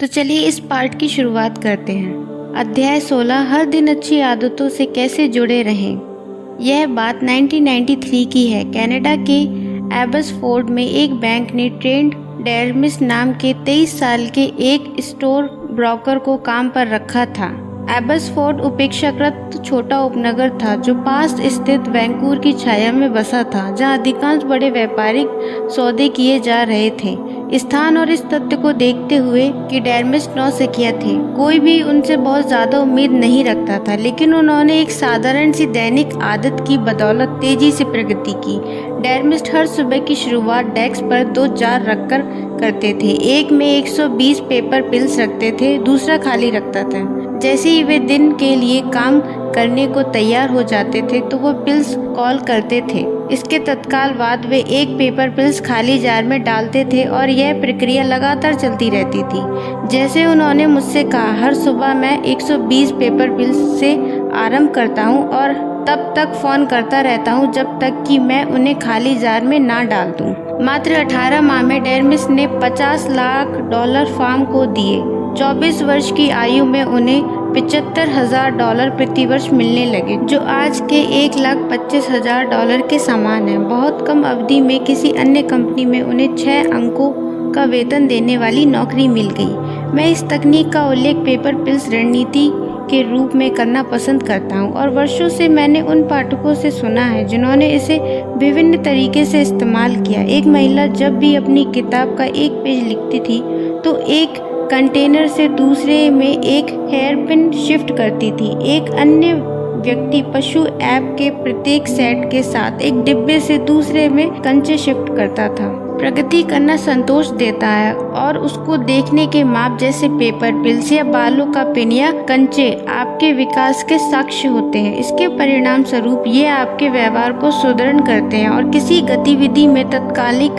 तो चलिए इस पार्ट की शुरुआत करते हैं। अध्याय 16, हर दिन अच्छी आदतों से कैसे जुड़े रहें। यह बात 1993 की है। कनाडा के एबसफोर्ड में एक बैंक ने ट्रेंट डेरमिस नाम के 23 साल के एक स्टोर ब्रोकर को काम पर रखा था। एबसफोर्ड उपेक्षाकृत छोटा उपनगर था जो पास स्थित वैंकूवर की छाया में बसा था, जहां अधिकांश बड़े व्यापारिक सौदे किए जा रहे थे। स्थान और इस तथ्य को देखते हुए कि डेरमिस नौसिखिया थे, कोई भी उनसे बहुत ज्यादा उम्मीद नहीं रखता था, लेकिन उन्होंने एक साधारण सी दैनिक आदत की बदौलत तेजी से प्रगति की। डेरमिस हर सुबह की शुरुआत डेस्क पर 2 जार रखकर करते थे। एक में 120 पेपर पिल्स रखते थे, दूसरा खाली रखता था। जैसे ही वे दिन के लिए काम करने को तैयार हो जाते थे तो वो पिल्स कॉल करते थे। इसके तत्काल बाद वे एक पेपर पिल्स खाली जार में डालते थे और यह प्रक्रिया लगातार चलती रहती थी। जैसे उन्होंने मुझसे कहा, हर सुबह मैं 120 पेपर पिल्स से आरंभ करता हूँ और तब तक फोन करता रहता हूँ जब तक कि मैं उन्हें खाली जार में ना डाल दूँ। मात्र 18 माह में डेरमिस ने $50 लाख फार्म को दिए। 24 वर्ष की आयु में उन्हें $75,000 प्रति वर्ष मिलने लगे, जो आज के $1,25,000 के समान है। बहुत कम अवधि में किसी अन्य कंपनी में उन्हें 6 अंकों का वेतन देने वाली नौकरी मिल गई। मैं इस तकनीक का उल्लेख पेपर पिल्स रणनीति के रूप में करना पसंद करता हूं और वर्षों से मैंने उन पाठकों से सुना है जिन्होंने इसे विभिन्न तरीके से इस्तेमाल किया। एक महिला जब भी अपनी किताब का एक पेज लिखती थी तो एक कंटेनर से दूसरे में एक हेयरपिन शिफ्ट करती थी। एक अन्य व्यक्ति पशु ऐप के प्रत्येक सेट के साथ एक डिब्बे से दूसरे में कंचे शिफ्ट करता था। प्रगति करना संतोष देता है और उसको देखने के माप जैसे पेपर पिल्स या बालों का पिन या कंचे आपके विकास के साक्ष्य होते हैं। इसके परिणाम स्वरूप ये आपके व्यवहार को सुदृढ़ करते हैं और किसी गतिविधि में तात्कालिक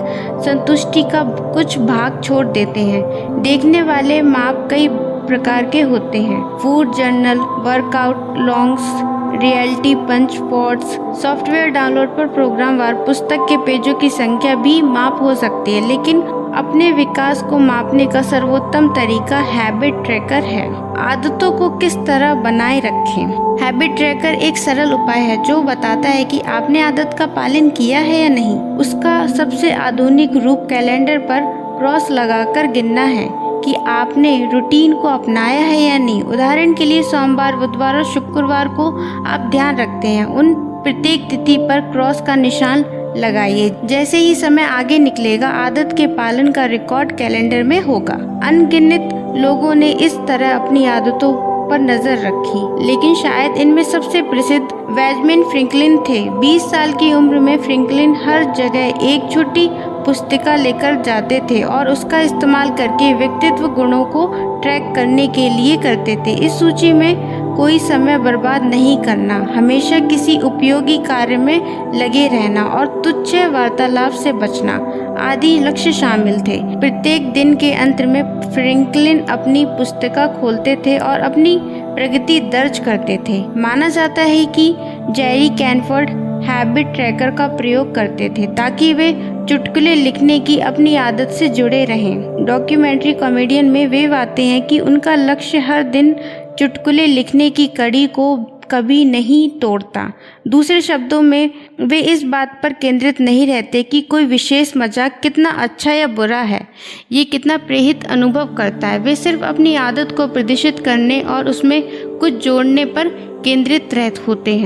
संतुष्टि का कुछ भाग छोड़ देते हैं। देखने वाले माप कई प्रकार के होते हैं: food journal, workout logs, reality punch pods, software download पर प्रोग्राम वार, पुस्तक के पेजों की संख्या भी माप हो सकती है, लेकिन अपने विकास को मापने का सर्वोत्तम तरीका हैबिट ट्रैकर है। आदतों को किस तरह बनाए रखें। हैबिट ट्रैकर एक सरल उपाय है जो बताता है कि आपने आदत का पालन किया है या नहीं। उसका सबसे आधुनिक रूप कैलेंडर पर क्रॉस लगाकर गिनना है कि आपने रूटीन को अपनाया है या नहीं। उदाहरण के लिए सोमवार, बुधवार और शुक्रवार को आप ध्यान रखते हैं, उन प्रत्येक तिथि पर क्रॉस का निशान लगाइए। जैसे ही समय आगे निकलेगा, आदत के पालन का रिकॉर्ड कैलेंडर में होगा। अनगिनत लोगों ने इस तरह अपनी आदतों पर नजर रखी, लेकिन शायद इनमें सबसे प्रसिद्ध बेंजामिन फ्रैंकलिन थे। 20 साल की उम्र में फ्रैंकलिन हर जगह एक छोटी पुस्तिका लेकर जाते थे और उसका इस्तेमाल करके व्यक्तित्व गुणों को ट्रैक करने के लिए करते थे। इस सूची में कोई समय बर्बाद नहीं करना, हमेशा किसी उपयोगी कार्य में लगे रहना और तुच्छ वार्तालाप से बचना आदि लक्ष्य शामिल थे। प्रत्येक दिन के अंत में फ्रैंकलिन अपनी पुस्तिका खोलते थे और अपनी प्रगति दर्ज करते थे। माना जाता है कि जेरी कैनफोर्ड हैबिट ट्रैकर का प्रयोग करते थे ताकि वे चुटकुले लिखने की अपनी आदत से जुड़े रहें। डॉक्यूमेंट्री कॉमेडियन में वे आते हैं कि उनका लक्ष्य हर दिन चुटकुले लिखने की कड़ी को कभी नहीं तोड़ता। दूसरे शब्दों में, वे इस बात पर केंद्रित नहीं रहते कि कोई विशेष मजाक कितना अच्छा या बुरा है, ये कितना प्रेरित अनुभव करता है। वे सिर्फ अपनी आदत को प्रदर्शित करने और उसमें कुछ जोड़ने पर केंद्रित रहते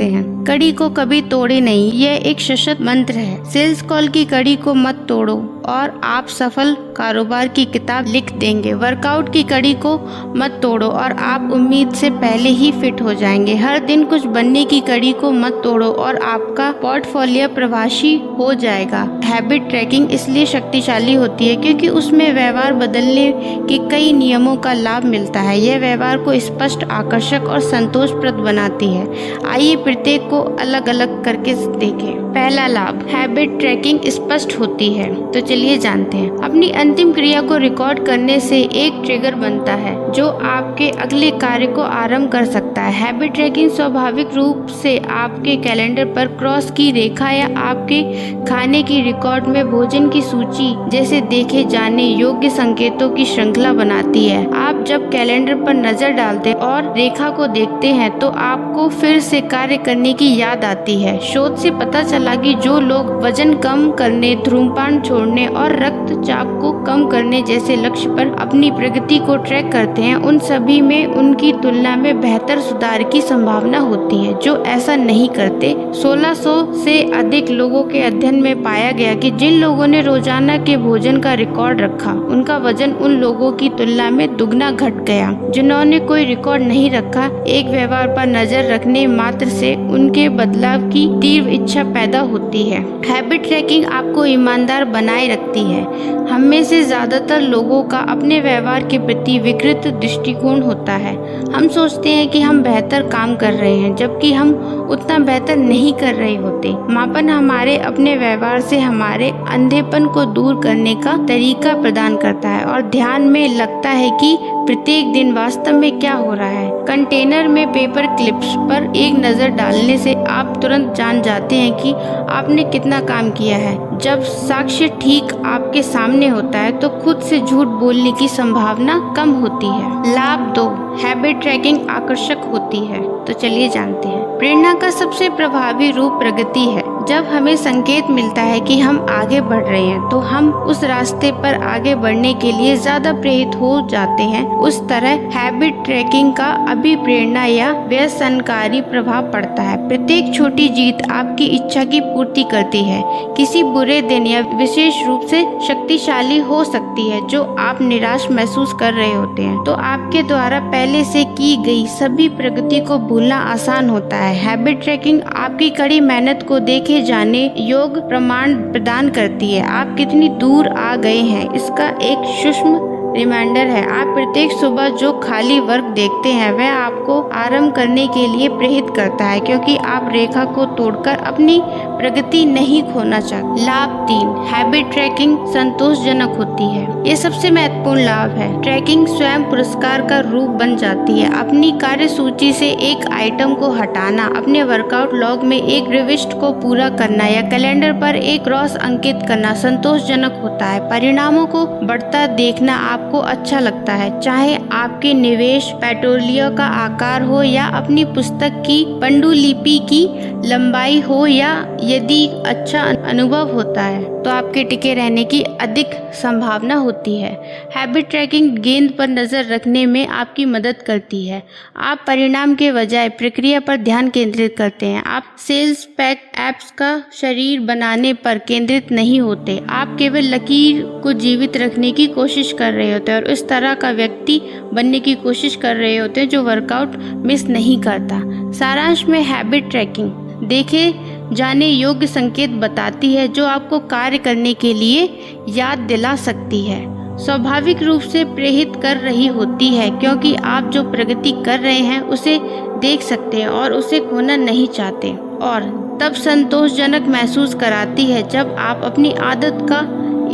हैं। कड़ी को कभी तोड़े नहीं, यह एक सशक्त मंत्र है। सेल्स कॉल की कड़ी को मत तोड़ो और आप सफल कारोबार की किताब लिख देंगे। वर्कआउट की कड़ी को मत तोड़ो और आप उम्मीद से पहले ही फिट हो जाएंगे। हर दिन कुछ बनने की कड़ी को मत तोड़ो और आपका पोर्टफोलियो प्रभावी हो जाएगा। हैबिट ट्रैकिंग इसलिए शक्तिशाली होती है क्योंकि उसमें व्यवहार बदलने के कई नियमों का लाभ मिलता है। यह व्यवहार को स्पष्ट, आकर्षक और संतोषप्रद बनाती है। आइए प्रत्येक को अलग अलग करके देखें। पहला लाभ, हैबिट ट्रैकिंग स्पष्ट होती है। तो चलिए जानते हैं। अपनी अंतिम क्रिया को रिकॉर्ड करने से एक ट्रिगर बनता है जो आपके अगले कार्य को आरंभ कर सकता है। हैबिट ट्रैकिंग स्वाभाविक रूप से आपके कैलेंडर पर क्रॉस की रेखा या आपके खाने की रिकॉर्ड में भोजन की सूची जैसे देखे जाने योग्य संकेतों की श्रृंखला बनाती है। आप जब कैलेंडर पर नजर डालते और रेखा को देखते हैं तो आपको फिर से कार्य करने की याद आती है। शोध से पता चला कि जो लोग वजन कम करने, धूम्रपान छोड़ने और रक्तचाप को कम करने जैसे लक्ष्य पर अपनी प्रगति को ट्रैक करते हैं, उन सभी में उनकी तुलना में बेहतर सुधार की संभावना होती है। जो ऐसा नहीं करते, 1600 से अधिक लोगों के अध्ययन में पाया गया कि जिन लोगों ने रोजाना के भोजन का रिकॉर्ड रखा, उनका वजन उन लोगों की तुलना में दुगना घट गया जिन्होंने कोई रिकॉर्ड नहीं रखा। एक व्यवहार पर नजर रखने मात्र से उनके बदलाव की तीव्र इच्छा पैदा होती है। हैबिट ट्रैकिंग आपको ईमानदार बनाए रखती है। हम में से ज्यादातर लोगों का अपने व्यवहार के प्रति विकृत दृष्टिकोण होता है। हम सोचते हैं कि हम बेहतर काम कर रहे हैं, जबकि हम उतना बेहतर नहीं कर रहे होते। मापन हमारे अपने व्यवहार से हमारे अंधेपन को दूर करने का तरीका प्रदान करता है और ध्यान में लगता है कि प्रत्येक दिन वास्तव में क्या हो रहा है। कंटेनर में पेपर क्लिप्स पर एक नजर डालने से आप तुरंत जान जाते हैं कि आपने कितना काम किया है। जब साक्ष्य ठीक आपके सामने होता है तो खुद से झूठ बोलने की संभावना कम होती है। लाभ 2, हैबिट ट्रैकिंग आकर्षक होती है। तो चलिए जानते हैं। प्रेरणा का सबसे प्रभावी रूप प्रगति है। जब हमें संकेत मिलता है कि हम आगे बढ़ रहे हैं तो हम उस रास्ते पर आगे बढ़ने के लिए ज्यादा प्रेरित हो जाते हैं। उस तरह हैबिट ट्रैकिंग का अभिप्रेरणा या व्यसनकारी प्रभाव पड़ता है। प्रत्येक छोटी जीत आपकी इच्छा की पूर्ति करती है। किसी बुरे दिन या विशेष रूप से शक्तिशाली हो सकती है जो आप निराश महसूस कर रहे होते हैं, तो आपके द्वारा पहले से की गई सभी प्रगति को भूलना आसान होता है। हैबिट ट्रैकिंग आपकी कड़ी मेहनत को देखे जाने योग्य प्रमाण प्रदान करती है। आप कितनी दूर आ गए हैं इसका एक सूक्ष्म रिमाइंडर है। आप प्रत्येक सुबह जो खाली वर्क देखते हैं वह आपको आरंभ करने के लिए प्रेरित करता है, क्योंकि आप रेखा को तोड़कर अपनी प्रगति नहीं खोना चाहते। लाभ 3, हैबिट ट्रैकिंग संतोषजनक होती है। ये सबसे महत्वपूर्ण लाभ है। ट्रैकिंग स्वयं पुरस्कार का रूप बन जाती है। अपनी कार्य सूची से एक आइटम को हटाना, अपने वर्कआउट लॉग में एक रिविस्ट को पूरा करना या कैलेंडर पर एक क्रॉस अंकित करना संतोषजनक होता है। परिणामों को बढ़ता देखना आपको अच्छा लगता है, चाहे आपके निवेश पोर्टफोलियो का आकार हो या अपनी पुस्तक की पांडुलिपि की लंबाई हो, या यदि अच्छा अनुभव होता है तो आपके टिके रहने की अधिक संभावना होती है। हैबिट ट्रैकिंग गेंद पर नजर रखने में आपकी मदद करती है। आप परिणाम के बजाय प्रक्रिया पर ध्यान केंद्रित करते हैं। आप सेल्स पैक एप्स का शरीर बनाने पर केंद्रित नहीं होते। आप केवल लकीर को जीवित रखने की कोशिश कर रहे होते हैं और इस तरह का व्यक्ति बनने की कोशिश कर रहे होते हैं जो वर्कआउट मिस नहीं करता। सारांश में हैबिट ट्रैकिंग देखे जाने योग्य संकेत बताती है जो आपको कार्य करने के लिए याद दिला सकती है, स्वाभाविक रूप से प्रेरित कर रही होती है, क्योंकि आप जो प्रगति कर रहे हैं उसे देख सकते हैं और उसे खोना नहीं चाहते, और तब संतोषजनक महसूस कराती है जब आप अपनी आदत का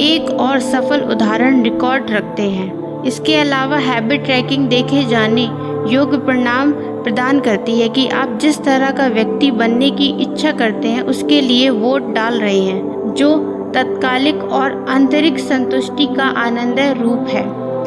एक और सफल उदाहरण रिकॉर्ड रखते हैं। इसके अलावा हैबिट ट्रैकिंग देखे जाने योग्य परिणाम प्रदान करती है कि आप जिस तरह का व्यक्ति बनने की इच्छा करते हैं उसके लिए वोट डाल रहे हैं, जो तत्कालिक और आंतरिक संतुष्टि का आनंददायक रूप है।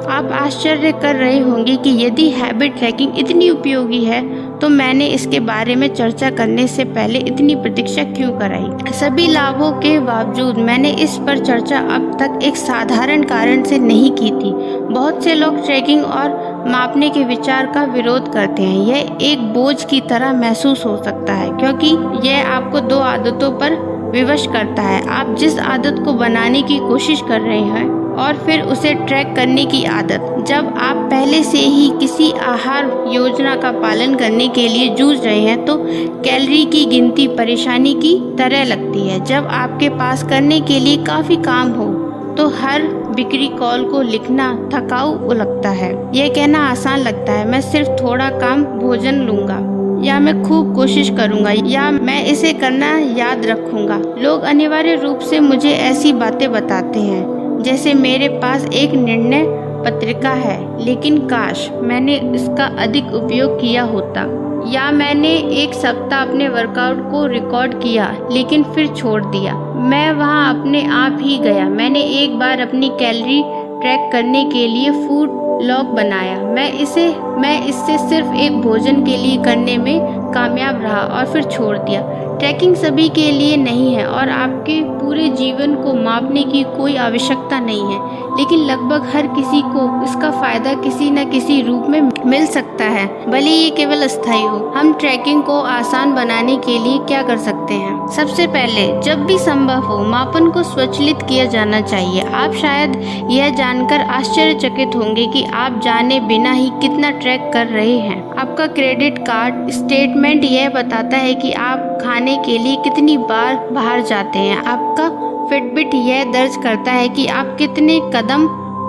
आप आश्चर्य कर रहे होंगे कि यदि हैबिट ट्रैकिंग इतनी उपयोगी है तो मैंने इसके बारे में चर्चा करने से पहले इतनी प्रतीक्षा क्यों कराई। सभी लाभों के बावजूद मैंने इस पर चर्चा अब तक एक साधारण कारण से नहीं की थी। बहुत से लोग ट्रैकिंग और मापने के विचार का विरोध करते हैं। यह एक बोझ की तरह महसूस हो सकता है, क्योंकि यह आपको 2 आदतों पर विवश करता है। आप जिस आदत को बनाने की कोशिश कर रहे हैं और फिर उसे ट्रैक करने की आदत। जब आप पहले से ही किसी आहार योजना का पालन करने के लिए जूझ रहे हैं तो कैलोरी की गिनती परेशानी की तरह लगती है। जब आपके पास करने के लिए काफ़ी काम हो तो हर बिक्री कॉल को लिखना थकाऊ लगता है। यह कहना आसान लगता है, मैं सिर्फ थोड़ा काम भोजन लूँगा, या मैं खूब कोशिश करूंगा, या मैं इसे करना याद रखूंगा। लोग अनिवार्य रूप से मुझे ऐसी बातें बताते हैं जैसे मेरे पास एक निर्णय पत्रिका है, लेकिन काश मैंने इसका अधिक उपयोग किया होता। या मैंने एक सप्ताह अपने वर्कआउट को रिकॉर्ड किया लेकिन फिर छोड़ दिया। मैं वहां अपने आप ही गया। मैंने एक बार अपनी कैलोरी ट्रैक करने के लिए फूड लॉग बनाया। मैं इससे सिर्फ एक भोजन के लिए करने में कामयाब रहा और फिर छोड़ दिया। ट्रैकिंग सभी के लिए नहीं है और आपके पूरे जीवन को मापने की कोई आवश्यकता नहीं है, लेकिन लगभग हर किसी को इसका फायदा किसी न किसी रूप में मिल सकता है, भले ये केवल अस्थायी हो। हम ट्रैकिंग को आसान बनाने के लिए क्या कर सकते हैं? सबसे पहले, जब भी संभव हो, मापन को स्वचालित किया जाना चाहिए। आप शायद यह जानकर आश्चर्यचकित होंगे कि आप जाने बिना ही कितना ट्रैक कर रहे हैं। आपका क्रेडिट कार्ड स्टेटमेंट यह बताता है कि आप खाने के लिए कितनी बार बाहर जाते हैं। आपका फिटबिट यह दर्ज करता है कि आप कितने कदम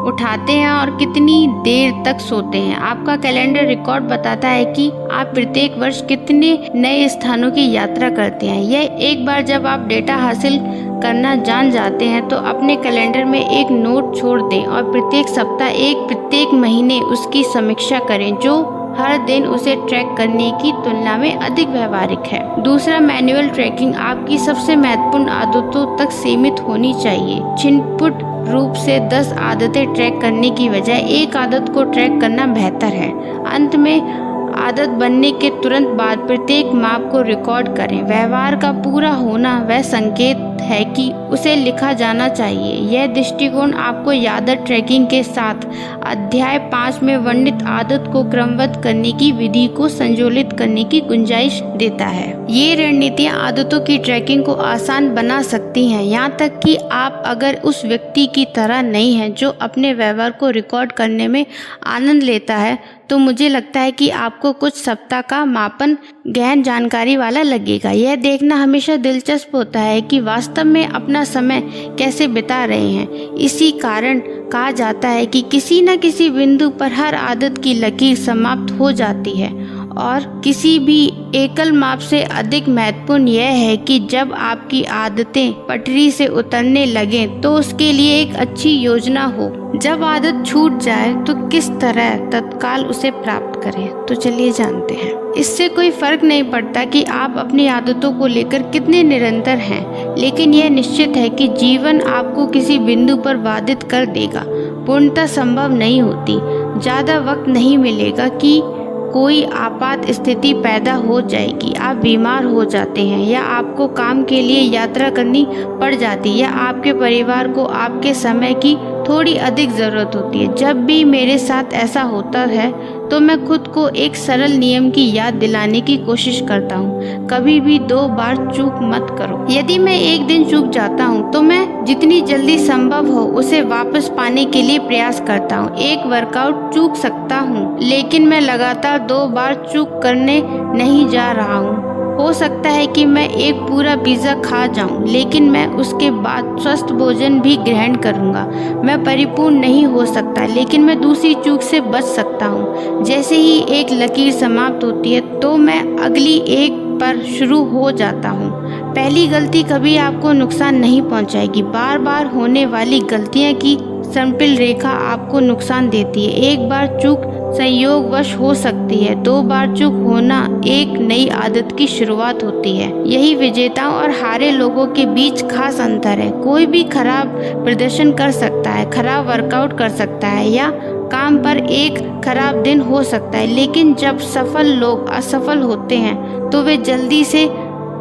उठाते हैं और कितनी देर तक सोते हैं। आपका कैलेंडर रिकॉर्ड बताता है कि आप प्रत्येक वर्ष कितने नए स्थानों की यात्रा करते हैं। यह एक बार जब आप डेटा हासिल करना जान जाते हैं तो अपने कैलेंडर में एक नोट छोड़ दें और प्रत्येक सप्ताह प्रत्येक महीने उसकी समीक्षा करें, जो हर दिन उसे ट्रैक करने की तुलना में अधिक व्यवहारिक है। दूसरा, मैनुअल ट्रैकिंग आपकी सबसे महत्वपूर्ण आदतों तक सीमित होनी चाहिए। छिटपुट रूप से 10 आदतें ट्रैक करने की बजाय एक आदत को ट्रैक करना बेहतर है। अंत में, आदत बनने के तुरंत बाद प्रत्येक माप को रिकॉर्ड करें। व्यवहार का पूरा होना वह संकेत है कि उसे लिखा जाना चाहिए। यह दृष्टिकोण आपको आदत ट्रैकिंग के साथ अध्याय 5 में वर्णित आदत को क्रमबद्ध करने की विधि को संयोजित करने की गुंजाइश देता है। ये रणनीतियाँ आदतों की ट्रैकिंग को आसान बना सकती हैं, यहाँ तक कि आप अगर उस व्यक्ति की तरह नहीं हैं जो अपने व्यवहार को रिकॉर्ड करने में आनंद लेता है, तो मुझे लगता है कि आपको कुछ सप्ताह का मापन गहन जानकारी वाला लगेगा। यह देखना हमेशा दिलचस्प होता है कि वास्तव में अपना समय कैसे बिता रहे हैं। इसी कारण कहा जाता है कि किसी न किसी बिंदु पर हर आदत की लकीर समाप्त हो जाती है, और किसी भी एकल माप से अधिक महत्वपूर्ण यह है कि जब आपकी आदतें पटरी से उतरने लगें तो उसके लिए एक अच्छी योजना हो। जब आदत छूट जाए तो किस तरह तत्काल उसे प्राप्त करें। तो चलिए जानते हैं। इससे कोई फर्क नहीं पड़ता कि आप अपनी आदतों को लेकर कितने निरंतर हैं, लेकिन यह निश्चित है कि जीवन आपको किसी बिंदु पर बाधित कर देगा। पूर्णतः संभव नहीं होती। ज़्यादा वक्त नहीं मिलेगा कि कोई आपात स्थिति पैदा हो जाएगी, आप बीमार हो जाते हैं, या आपको काम के लिए यात्रा करनी पड़ जाती है, या आपके परिवार को आपके समय की थोड़ी अधिक ज़रूरत होती है। जब भी मेरे साथ ऐसा होता है तो मैं खुद को एक सरल नियम की याद दिलाने की कोशिश करता हूँ। कभी भी 2 बार चूक मत करो। यदि मैं एक दिन चूक जाता हूँ तो मैं जितनी जल्दी संभव हो उसे वापस पाने के लिए प्रयास करता हूँ। एक वर्कआउट चूक सकता हूँ, लेकिन मैं लगातार 2 बार चूक करने नहीं जा रहा हूँ। हो सकता है कि मैं एक पूरा पिज़्ज़ा खा जाऊं, लेकिन मैं उसके बाद स्वस्थ भोजन भी ग्रहण करूंगा। मैं परिपूर्ण नहीं हो सकता, लेकिन मैं दूसरी चूक से बच सकता हूं। जैसे ही एक लकीर समाप्त होती है तो मैं अगली एक पर शुरू हो जाता हूं। पहली गलती कभी आपको नुकसान नहीं पहुंचाएगी। बार बार होने वाली गलतियां की समतल रेखा आपको नुकसान देती है। एक बार चूक संयोगवश हो सकती है, 2 बार चूक होना एक नई आदत की शुरुआत होती है। यही विजेताओं और हारे लोगों के बीच खास अंतर है। कोई भी खराब प्रदर्शन कर सकता है, खराब वर्कआउट कर सकता है, या काम पर एक खराब दिन हो सकता है, लेकिन जब सफल लोग असफल होते हैं तो वे जल्दी से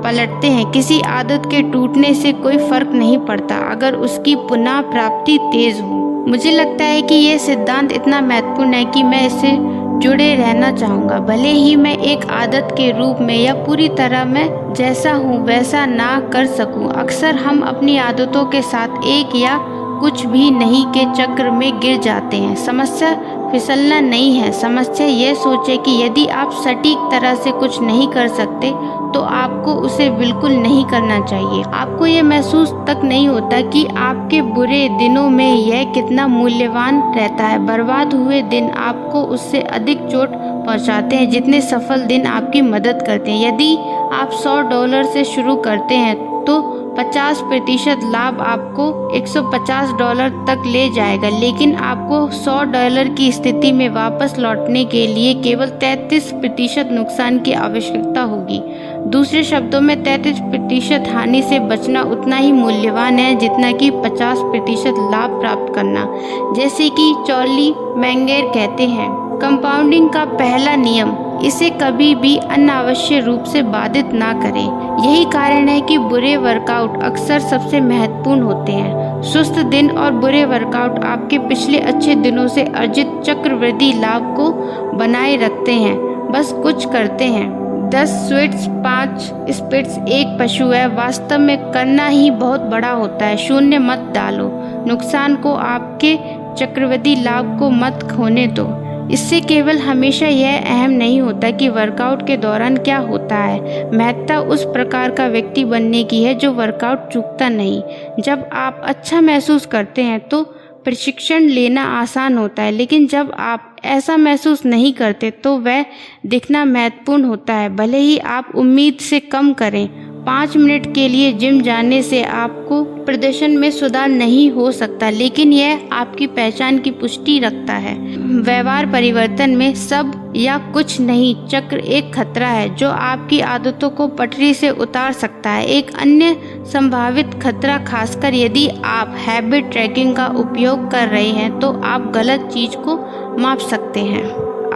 पलटते हैं। किसी आदत के टूटने से कोई फर्क नहीं पड़ता अगर उसकी पुनः प्राप्ति तेज हो। मुझे लगता है कि यह सिद्धांत इतना महत्वपूर्ण है कि मैं इससे जुड़े रहना चाहूँगा, भले ही मैं एक आदत के रूप में या पूरी तरह मैं जैसा हूँ वैसा ना कर सकूँ। अक्सर हम अपनी आदतों के साथ एक या कुछ भी नहीं के चक्र में गिर जाते हैं। समस्या फिसलना नहीं है, समस्या यह सोचे कि यदि आप सटीक तरह से कुछ नहीं कर सकते तो आपको उसे बिल्कुल नहीं करना चाहिए। आपको यह महसूस तक नहीं होता कि आपके बुरे दिनों में यह कितना मूल्यवान रहता है। बर्बाद हुए दिन आपको उससे अधिक चोट पहुंचाते हैं जितने सफल दिन आपकी मदद करते हैं। यदि आप $100 से शुरू करते हैं तो 50% लाभ आपको $150 तक ले जाएगा, लेकिन आपको $100 की स्थिति में वापस लौटने के लिए केवल 33% नुकसान की आवश्यकता होगी। दूसरे शब्दों में 33% हानि से बचना उतना ही मूल्यवान है जितना कि 50% लाभ प्राप्त करना। जैसे कि चार्ली मैंगर कहते हैं, कंपाउंडिंग का पहला नियम, इसे कभी भी अनावश्यक रूप से बाधित ना करें। यही कारण है कि बुरे वर्कआउट अक्सर सबसे महत्वपूर्ण होते हैं। सुस्त दिन और बुरे वर्कआउट आपके पिछले अच्छे दिनों से अर्जित चक्रवृद्धि लाभ को बनाए रखते हैं, बस कुछ करते हैं। 10 स्वीट्स 5 स्पिट्स एक पशु है, वास्तव में करना ही बहुत बड़ा होता है। शून्य मत डालो, नुकसान को आपके चक्रवृद्धि लाभ को मत खोने दो। इससे केवल हमेशा यह अहम नहीं होता कि वर्कआउट के दौरान क्या होता है, महत्ता उस प्रकार का व्यक्ति बनने की है जो वर्कआउट चूकता नहीं। जब आप अच्छा महसूस करते हैं तो प्रशिक्षण लेना आसान होता है, लेकिन जब आप ऐसा महसूस नहीं करते तो वह दिखना महत्वपूर्ण होता है, भले ही आप उम्मीद से कम करें। 5 मिनट के लिए जिम जाने से आपको प्रदर्शन में सुधार नहीं हो सकता, लेकिन यह आपकी पहचान की पुष्टि रखता है। व्यवहार परिवर्तन में सब या कुछ नहीं चक्र एक खतरा है जो आपकी आदतों को पटरी से उतार सकता है। एक अन्य संभावित खतरा, खासकर यदि आप हैबिट ट्रैकिंग का उपयोग कर रहे हैं, तो आप गलत चीज को माप सकते हैं।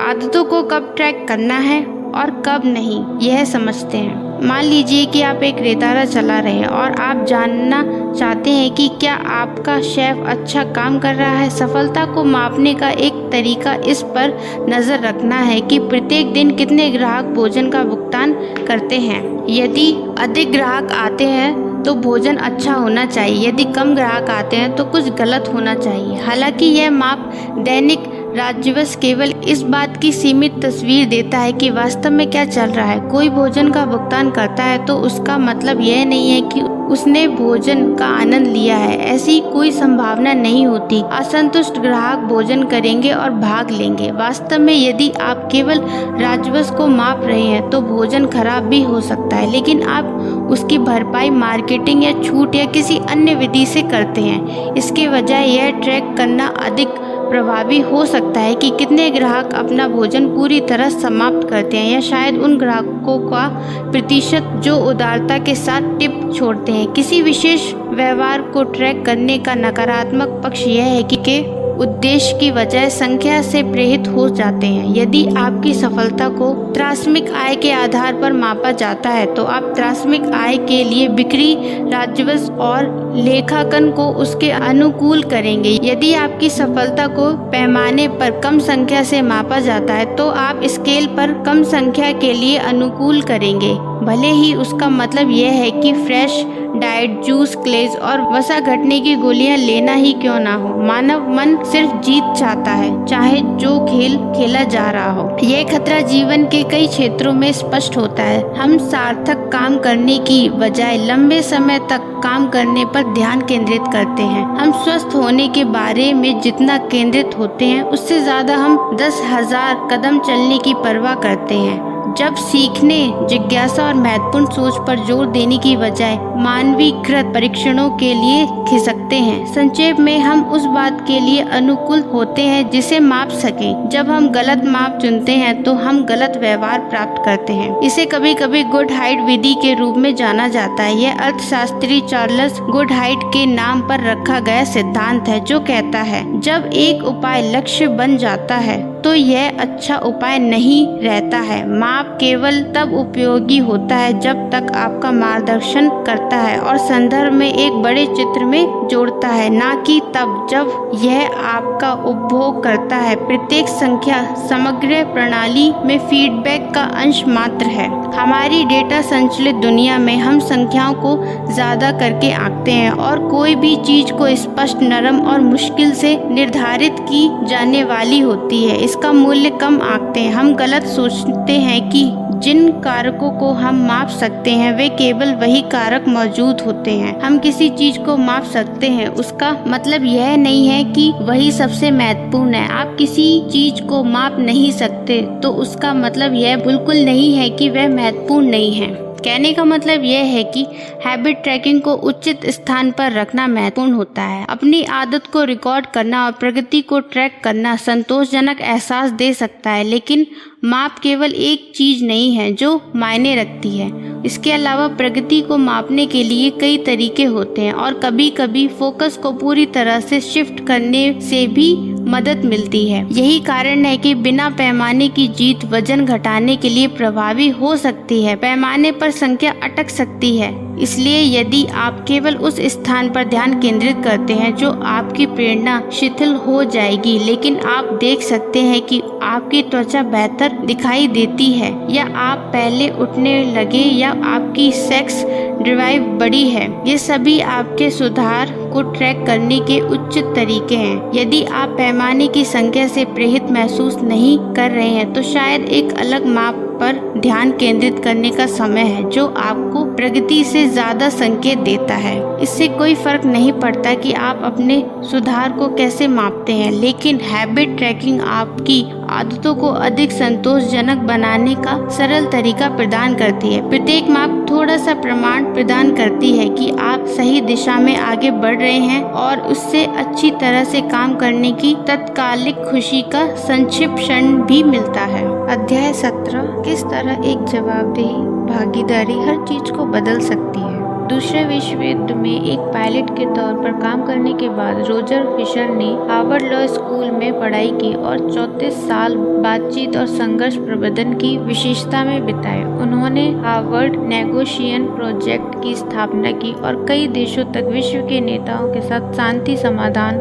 आदतों को कब ट्रैक करना है और कब नहीं, यह समझते हैं। मान लीजिए कि आप एक रेतारा चला रहे हैं और आप जानना चाहते हैं कि क्या आपका शेफ अच्छा काम कर रहा है। सफलता को मापने का एक तरीका इस पर नज़र रखना है कि प्रत्येक दिन कितने ग्राहक भोजन का भुगतान करते हैं। यदि अधिक ग्राहक आते हैं तो भोजन अच्छा होना चाहिए, यदि कम ग्राहक आते हैं तो कुछ गलत होना चाहिए। हालांकि यह माप दैनिक राजस्व केवल इस बात की सीमित तस्वीर देता है कि वास्तव में क्या चल रहा है। कोई भोजन का भुगतान करता है तो उसका मतलब यह नहीं है कि उसने भोजन का आनंद लिया है, ऐसी कोई संभावना नहीं होती। असंतुष्ट ग्राहक भोजन करेंगे और भाग लेंगे। वास्तव में यदि आप केवल राजस्व को माप रहे हैं तो भोजन खराब भी हो सकता है, लेकिन आप उसकी भरपाई मार्केटिंग या छूट या किसी अन्य विधि से करते हैं। इसके बजाय यह ट्रैक करना अधिक प्रभावी हो सकता है कि कितने ग्राहक अपना भोजन पूरी तरह समाप्त करते हैं, या शायद उन ग्राहकों का प्रतिशत जो उदारता के साथ टिप छोड़ते हैं। किसी विशेष व्यवहार को ट्रैक करने का नकारात्मक पक्ष यह है कि उद्देश्य की वजह संख्या से प्रेरित हो जाते हैं। यदि आपकी सफलता को त्रासमिक आय के आधार पर मापा जाता है तो आप त्रासमिक आय के लिए बिक्री, राजस्व और लेखांकन को उसके अनुकूल करेंगे। यदि आपकी सफलता को पैमाने पर कम संख्या से मापा जाता है तो आप स्केल पर कम संख्या के लिए अनुकूल करेंगे, भले ही उसका मतलब यह है कि फ्रेश डाइट, जूस, क्लेज और वसा घटने की गोलियां लेना ही क्यों ना हो। मानव मन सिर्फ जीत चाहता है, चाहे जो खेल खेला जा रहा हो। यह खतरा जीवन के कई क्षेत्रों में स्पष्ट होता है। हम सार्थक काम करने की बजाय लंबे समय तक काम करने पर ध्यान केंद्रित करते हैं। हम स्वस्थ होने के बारे में जितना केंद्रित होते हैं उससे ज्यादा हम 10,000 कदम चलने की परवाह करते हैं। जब सीखने, जिज्ञासा और महत्वपूर्ण सोच पर जोर देने की बजाय मानवीकृत परीक्षणों के लिए खिसकते हैं। संक्षेप में, हम उस बात के लिए अनुकूल होते हैं जिसे माप सकें। जब हम गलत माप चुनते हैं तो हम गलत व्यवहार प्राप्त करते हैं। इसे कभी कभी गुड हाइट विधि के रूप में जाना जाता है। यह अर्थशास्त्री चार्ल्स गुड हाइट के नाम पर रखा गया सिद्धांत है जो कहता है जब एक उपाय लक्ष्य बन जाता है तो यह अच्छा उपाय नहीं रहता है। माप केवल तब उपयोगी होता है जब तक आपका मार्गदर्शन करता है और संदर्भ में एक बड़े चित्र में जोड़ता है, ना कि तब जब यह आपका उपभोग करता है। प्रत्येक संख्या समग्र प्रणाली में फीडबैक का अंश मात्र है। हमारी डेटा संचालित दुनिया में हम संख्याओं को ज्यादा करके आंकते हैं और कोई भी चीज को स्पष्ट, नरम और मुश्किल से निर्धारित की जाने वाली होती है। इसका मूल्य कम आंकते हैं। हम गलत सोचते हैं कि जिन कारकों को हम माप सकते हैं वे केवल वही कारक मौजूद होते हैं। हम किसी चीज को माप सकते हैं, उसका मतलब यह नहीं है कि वही सबसे महत्वपूर्ण है। आप किसी चीज को माप नहीं सकते तो उसका मतलब यह बिल्कुल नहीं है कि वह महत्वपूर्ण नहीं है। कहने का मतलब यह है कि हैबिट ट्रैकिंग को उचित स्थान पर रखना महत्वपूर्ण होता है। अपनी आदत को रिकॉर्ड करना और प्रगति को ट्रैक करना संतोषजनक एहसास दे सकता है, लेकिन माप केवल एक चीज नहीं है जो मायने रखती है। इसके अलावा प्रगति को मापने के लिए कई तरीके होते हैं और कभी कभी फोकस को पूरी तरह से शिफ्ट करने से भी मदद मिलती है। यही कारण है कि बिना पैमाने की जीत वजन घटाने के लिए प्रभावी हो सकती है। पैमाने पर संख्या अटक सकती है, इसलिए यदि आप केवल उस स्थान पर ध्यान केंद्रित करते हैं जो आपकी प्रेरणा शिथिल हो जाएगी। लेकिन आप देख सकते हैं कि आपकी त्वचा बेहतर दिखाई देती है, या आप पहले उठने लगे, या आपकी सेक्स ड्राइव बढ़ी है। ये सभी आपके सुधार को ट्रैक करने के उचित तरीके हैं। यदि आप पैमाने की संख्या से प्रेरित महसूस नहीं कर रहे हैं तो शायद एक अलग माप पर ध्यान केंद्रित करने का समय है जो आपको प्रगति से ज्यादा संकेत देता है। इससे कोई फर्क नहीं पड़ता कि आप अपने सुधार को कैसे मापते हैं, लेकिन हैबिट ट्रैकिंग आपकी आदतों को अधिक संतोषजनक बनाने का सरल तरीका प्रदान करती है। प्रत्येक माप थोड़ा सा प्रमाण प्रदान करती है कि आप सही दिशा में आगे बढ़ रहे हैं और उससे अच्छी तरह से काम करने की तत्कालिक खुशी का संक्षिप्त क्षण भी मिलता है। अध्याय 17, किस तरह एक जवाबदेही भागीदारी हर चीज को बदल सकती है। दूसरे विश्व युद्ध में एक पायलट के तौर पर काम करने के बाद रोजर फिशर ने हार्वर्ड लॉ स्कूल में पढ़ाई की और 34 साल बातचीत और संघर्ष प्रबंधन की विशेषता में बिताए। उन्होंने हार्वर्ड नेगोशिएशन प्रोजेक्ट की स्थापना की और कई देशों तक विश्व के नेताओं के साथ शांति समाधान,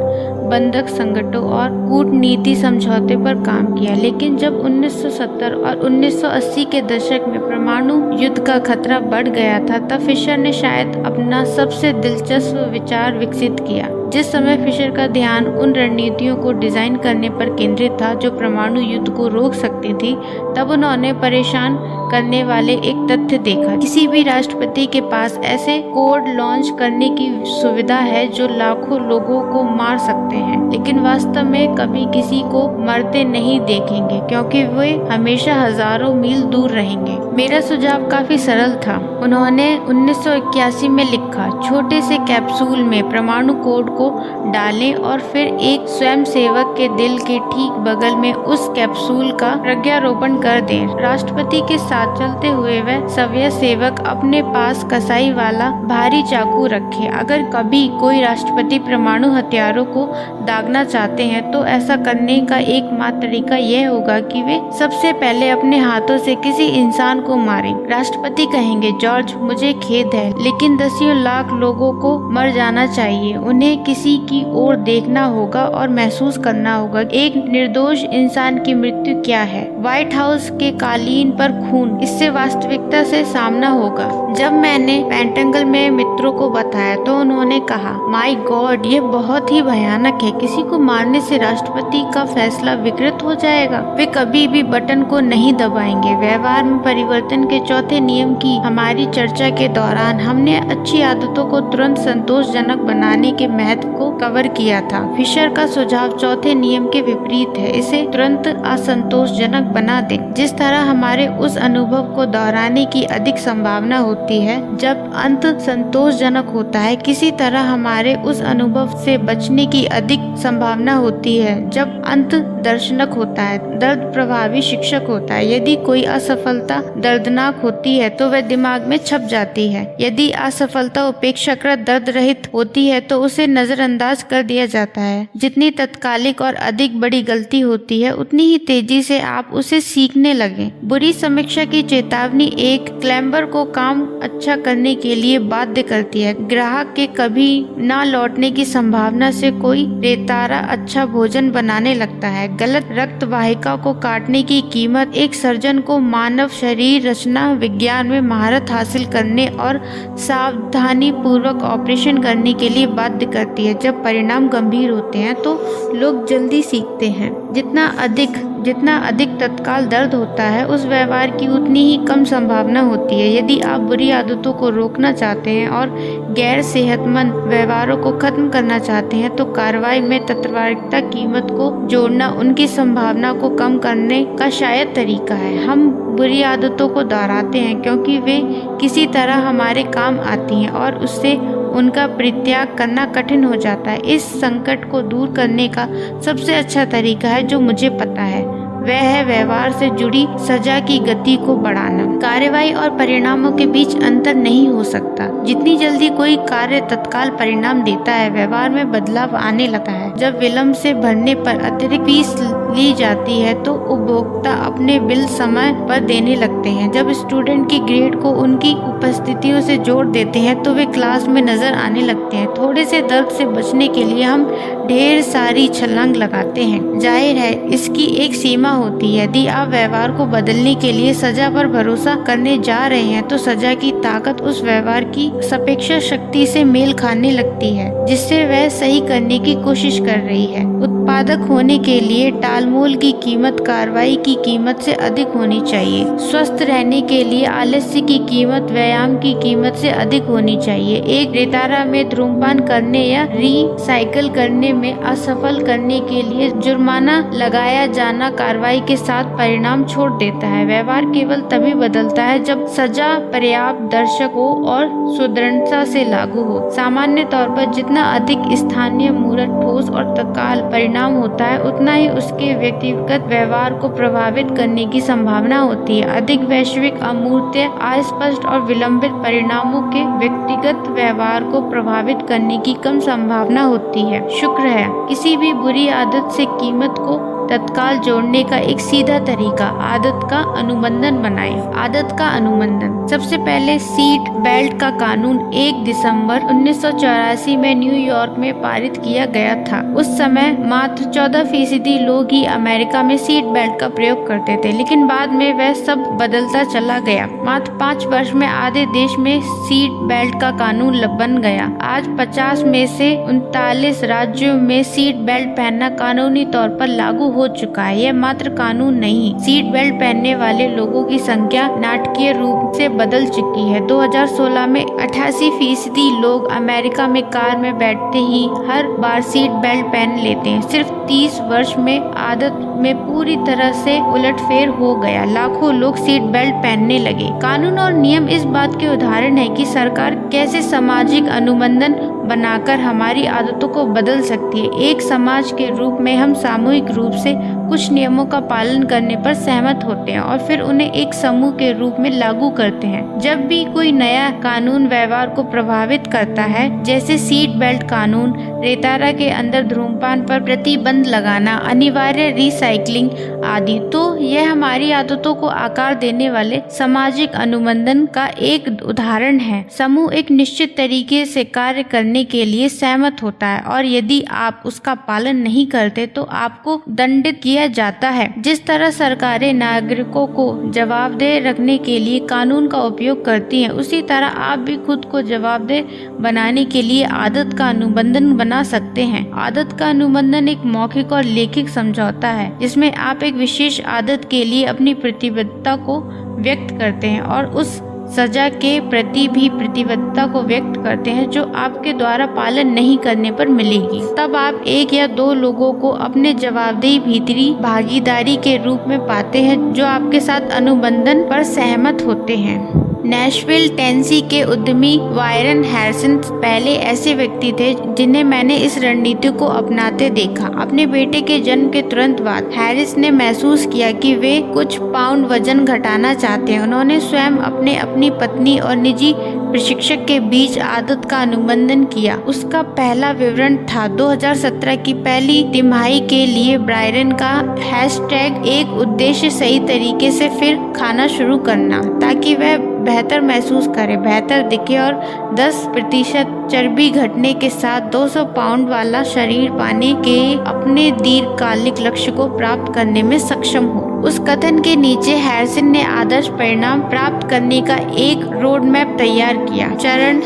बंधक संकटों और कूटनीति समझौते पर काम किया। लेकिन जब 1970 और 1980 के दशक में परमाणु युद्ध का खतरा बढ़ गया था, तब फिशर ने शायद अपना सबसे दिलचस्प विचार विकसित किया। जिस समय फिशर का ध्यान उन रणनीतियों को डिजाइन करने पर केंद्रित था जो परमाणु युद्ध को रोक सकती थी, तब उन्होंने परेशान करने वाले एक तथ्य देखा। किसी भी राष्ट्रपति के पास ऐसे कोड लॉन्च करने की सुविधा है जो लाखों लोगों को मार सकते हैं, लेकिन वास्तव में कभी किसी को मरते नहीं देखेंगे क्योंकि वे हमेशा हजारों मील दूर रहेंगे। मेरा सुझाव काफी सरल था। उन्होंने 1981 में लिखा, छोटे से कैप्सूल में परमाणु कोड को डालें और फिर एक स्वयंसेवक के दिल के ठीक बगल में उस कैप्सूल का प्रत्यारोपण कर दें। राष्ट्रपति के साथ चलते हुए वह स्वयंसेवक अपने पास कसाई वाला भारी चाकू रखे। अगर कभी कोई राष्ट्रपति परमाणु हथियारों को दागना चाहते हैं तो ऐसा करने का एकमात्र तरीका यह होगा कि वे सबसे पहले अपने हाथों से किसी इंसान को मारें। राष्ट्रपति कहेंगे, जॉर्ज मुझे खेद है, लेकिन दसियों लाख लोगों को मर जाना चाहिए। उन्हें किसी की ओर देखना होगा और महसूस करना होगा एक निर्दोष इंसान की मृत्यु क्या है। व्हाइट हाउस के कालीन पर खून, इससे वास्तविकता से सामना होगा। जब मैंने पेंटागन में मित्रों को बताया तो उन्होंने कहा, माय गॉड, ये बहुत ही भयानक है। किसी को मारने से राष्ट्रपति का फैसला विकृत हो जाएगा। वे कभी भी बटन को नहीं दबाएंगे। व्यवहार में परिवर्तन के चौथे नियम की हमारी चर्चा के दौरान हमने अच्छी आदतों को तुरंत संतोषजनक बनाने के महत्व को कवर किया था। फिशर का सुझाव चौथे नियम के विपरीत है, इसे तुरंत असंतोषजनक बना दे। जिस तरह हमारे उस अनुभव को दोहराने की अधिक संभावना होती है जब अंत संतोषजनक होता है, किसी तरह हमारे उस अनुभव से बचने की अधिक संभावना होती है जब अंत दर्शनक होता है। दर्द प्रभावी शिक्षक होता है। यदि कोई असफलता दर्दनाक होती है तो वह दिमाग में छप जाती है। यदि असफलता अपेक्षाकृत दर्द रहित होती है तो उसे नजरअंदाज कर दिया जाता है। जितनी तत्कालिक और अधिक बड़ी गलती होती है उतनी ही तेजी से आप उसे सीखने लगे। बुरी समीक्षा की चेतावनी एक क्लाइंबर को काम अच्छा करने के लिए बाध्य करती है। ग्राहक के कभी न लौटने की संभावना से कोई रेतारा अच्छा भोजन बनाने लगता है। गलत रक्त वाहिका को काटने की कीमत एक सर्जन को मानव शरीर रचना विज्ञान में महारत हासिल करने और सावधानी पूर्वक ऑपरेशन करने के लिए बाध्य करती करती है। जब परिणाम गंभीर होते हैं तो लोग जल्दी सीखते हैं। जितना अधिक तत्काल दर्द होता है, उस व्यवहार की उतनी ही कम संभावना होती है। यदि आप बुरी आदतों को रोकना चाहते हैं और गैर सेहतमंद व्यवहारों को खत्म करना चाहते हैं तो कार्रवाई में तत्कालिकता कीमत को जोड़ना उनकी संभावना को कम करने का शायद तरीका है। हम बुरी आदतों को दोहराते हैं क्योंकि वे किसी तरह हमारे काम आती हैं और उससे उनका परित्याग करना कठिन हो जाता है। इस संकट को दूर करने का सबसे अच्छा तरीका है जो मुझे पता है, वह है व्यवहार से जुड़ी सजा की गति को बढ़ाना। कार्रवाई और परिणामों के बीच अंतर नहीं हो सकता। जितनी जल्दी कोई कार्य तत्काल परिणाम देता है, व्यवहार में बदलाव आने लगता है। जब विलंब से भरने पर अतिरिक्त फीस ली जाती है तो उपभोक्ता अपने बिल समय पर देने लगते हैं। जब स्टूडेंट की ग्रेड को उनकी उपस्थितियों से जोड़ देते हैं तो वे क्लास में नजर आने लगते हैं। थोड़े से दर्द से बचने के लिए हम ढेर सारी छलांग लगाते हैं। जाहिर है इसकी एक सीमा होती है। यदि आप व्यवहार को बदलने के लिए सजा पर भरोसा करने जा रहे हैं तो सजा की ताकत उस व्यवहार की सापेक्ष शक्ति से मेल खाने लगती है जिससे वह सही करने की कोशिश कर रही है। उत्पादक होने के लिए टालमोल की कीमत कार्रवाई की कीमत से अधिक होनी चाहिए। स्वस्थ रहने के लिए आलस्य की कीमत व्यायाम की कीमत से अधिक होनी चाहिए। एक रेतारा में धूम्रपान करने या रिसाइकिल करने में असफल करने के लिए जुर्माना लगाया जाना कार्रवाई के साथ परिणाम छोड़ देता है। व्यवहार केवल तभी बदलता है जब सजा पर्याप्त दर्शक हो और सुदृढ़ता से लागू हो। सामान्य तौर पर जितना अधिक स्थानीय मूर्त ठोस और तत्काल परिणाम होता है उतना ही उसके व्यक्तिगत व्यवहार को प्रभावित करने की संभावना होती है। अधिक वैश्विक अमूर्त अस्पष्ट और विलंबित परिणामों के व्यक्तिगत व्यवहार को प्रभावित करने की कम संभावना होती है। शुक्र है किसी भी बुरी आदत से कीमत को तत्काल जोड़ने का एक सीधा तरीका आदत का अनुबंधन बनाएं। आदत का अनुबंधन। सबसे पहले सीट बेल्ट का कानून 1 दिसंबर 1984 में न्यूयॉर्क में पारित किया गया था। उस समय मात्र 14% लोग ही अमेरिका में सीट बेल्ट का प्रयोग करते थे, लेकिन बाद में वह सब बदलता चला गया। मात्र 5 वर्ष में आधे देश में सीट बेल्ट का कानून बन गया। आज 50 में से 39 राज्यों में सीट बेल्ट पहनना कानूनी तौर पर लागू हो चुका है। यह मात्र कानून नहीं, सीट बेल्ट पहनने वाले लोगों की संख्या नाटकीय रूप से बदल चुकी है। 2016 में 88% लोग अमेरिका में कार में बैठते ही हर बार सीट बेल्ट पहन लेते हैं। सिर्फ 30 वर्ष में आदत में पूरी तरह से उलटफेर हो गया। लाखों लोग सीट बेल्ट पहनने लगे। कानून और नियम इस बात के उदाहरण है कि सरकार कैसे सामाजिक अनुबंधन बनाकर हमारी आदतों को बदल सकती है। एक समाज के रूप में हम सामूहिक रूप से कुछ नियमों का पालन करने पर सहमत होते हैं और फिर उन्हें एक समूह के रूप में लागू करते हैं। जब भी कोई नया कानून व्यवहार को प्रभावित करता है, जैसे सीट बेल्ट कानून, रेतारा के अंदर धूम्रपान पर प्रतिबंध लगाना, अनिवार्य रिसाइकलिंग आदि, तो यह हमारी आदतों को आकार देने वाले सामाजिक अनुबंधन का एक उदाहरण है। समूह एक निश्चित तरीके से कार्य करने के लिए सहमत होता है और यदि आप उसका पालन नहीं करते तो आपको दंडित किया जाता है। जिस तरह सरकारें नागरिकों को जवाबदेह रखने के लिए कानून का उपयोग करती हैं, उसी तरह आप भी खुद को जवाबदेह बनाने के लिए आदत का अनुबंधन बना सकते हैं। आदत का अनुबंधन एक मौखिक और लेखिक समझौता है जिसमें आप एक विशेष आदत के लिए अपनी प्रतिबद्धता को व्यक्त करते हैं और उस सजा के प्रति भी प्रतिबद्धता को व्यक्त करते हैं जो आपके द्वारा पालन नहीं करने पर मिलेगी। तब आप 1 या 2 लोगों को अपने जवाबदेही भीतरी भागीदारी के रूप में पाते हैं जो आपके साथ अनुबंधन पर सहमत होते हैं। नैशविल, टेनेसी के उद्यमी वायरन हैरिसन पहले ऐसे व्यक्ति थे जिन्हें मैंने इस रणनीति को अपनाते देखा। अपने बेटे के जन्म के तुरंत बाद हैरिस ने महसूस किया कि वे कुछ पाउंड वजन घटाना चाहते हैं। उन्होंने स्वयं अपनी पत्नी और निजी प्रशिक्षक के बीच आदत का अनुबंधन किया। उसका पहला विवरण था 2017 की पहली तिमाही के लिए ब्रायरन का हैशटैग एक उद्देश्य सही तरीके से फिर खाना शुरू करना ताकि वह बेहतर महसूस करे, बेहतर दिखे और 10% चर्बी घटने के साथ 200 पाउंड वाला शरीर पाने के अपने दीर्घकालिक लक्ष्य को प्राप्त करने में सक्षम हो। उस कथन के नीचे हैरिसन ने आदर्श परिणाम प्राप्त करने का एक रोड मैप तैयार किया। चरण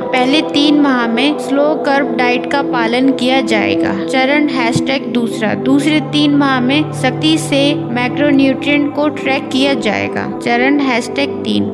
पहले 3 माह में स्लो कर्व डाइट का पालन किया जाएगा। चरण दूसरे 3 माह में सख्ती से मैक्रोन्यूट्रिएंट को ट्रैक किया जाएगा। चरण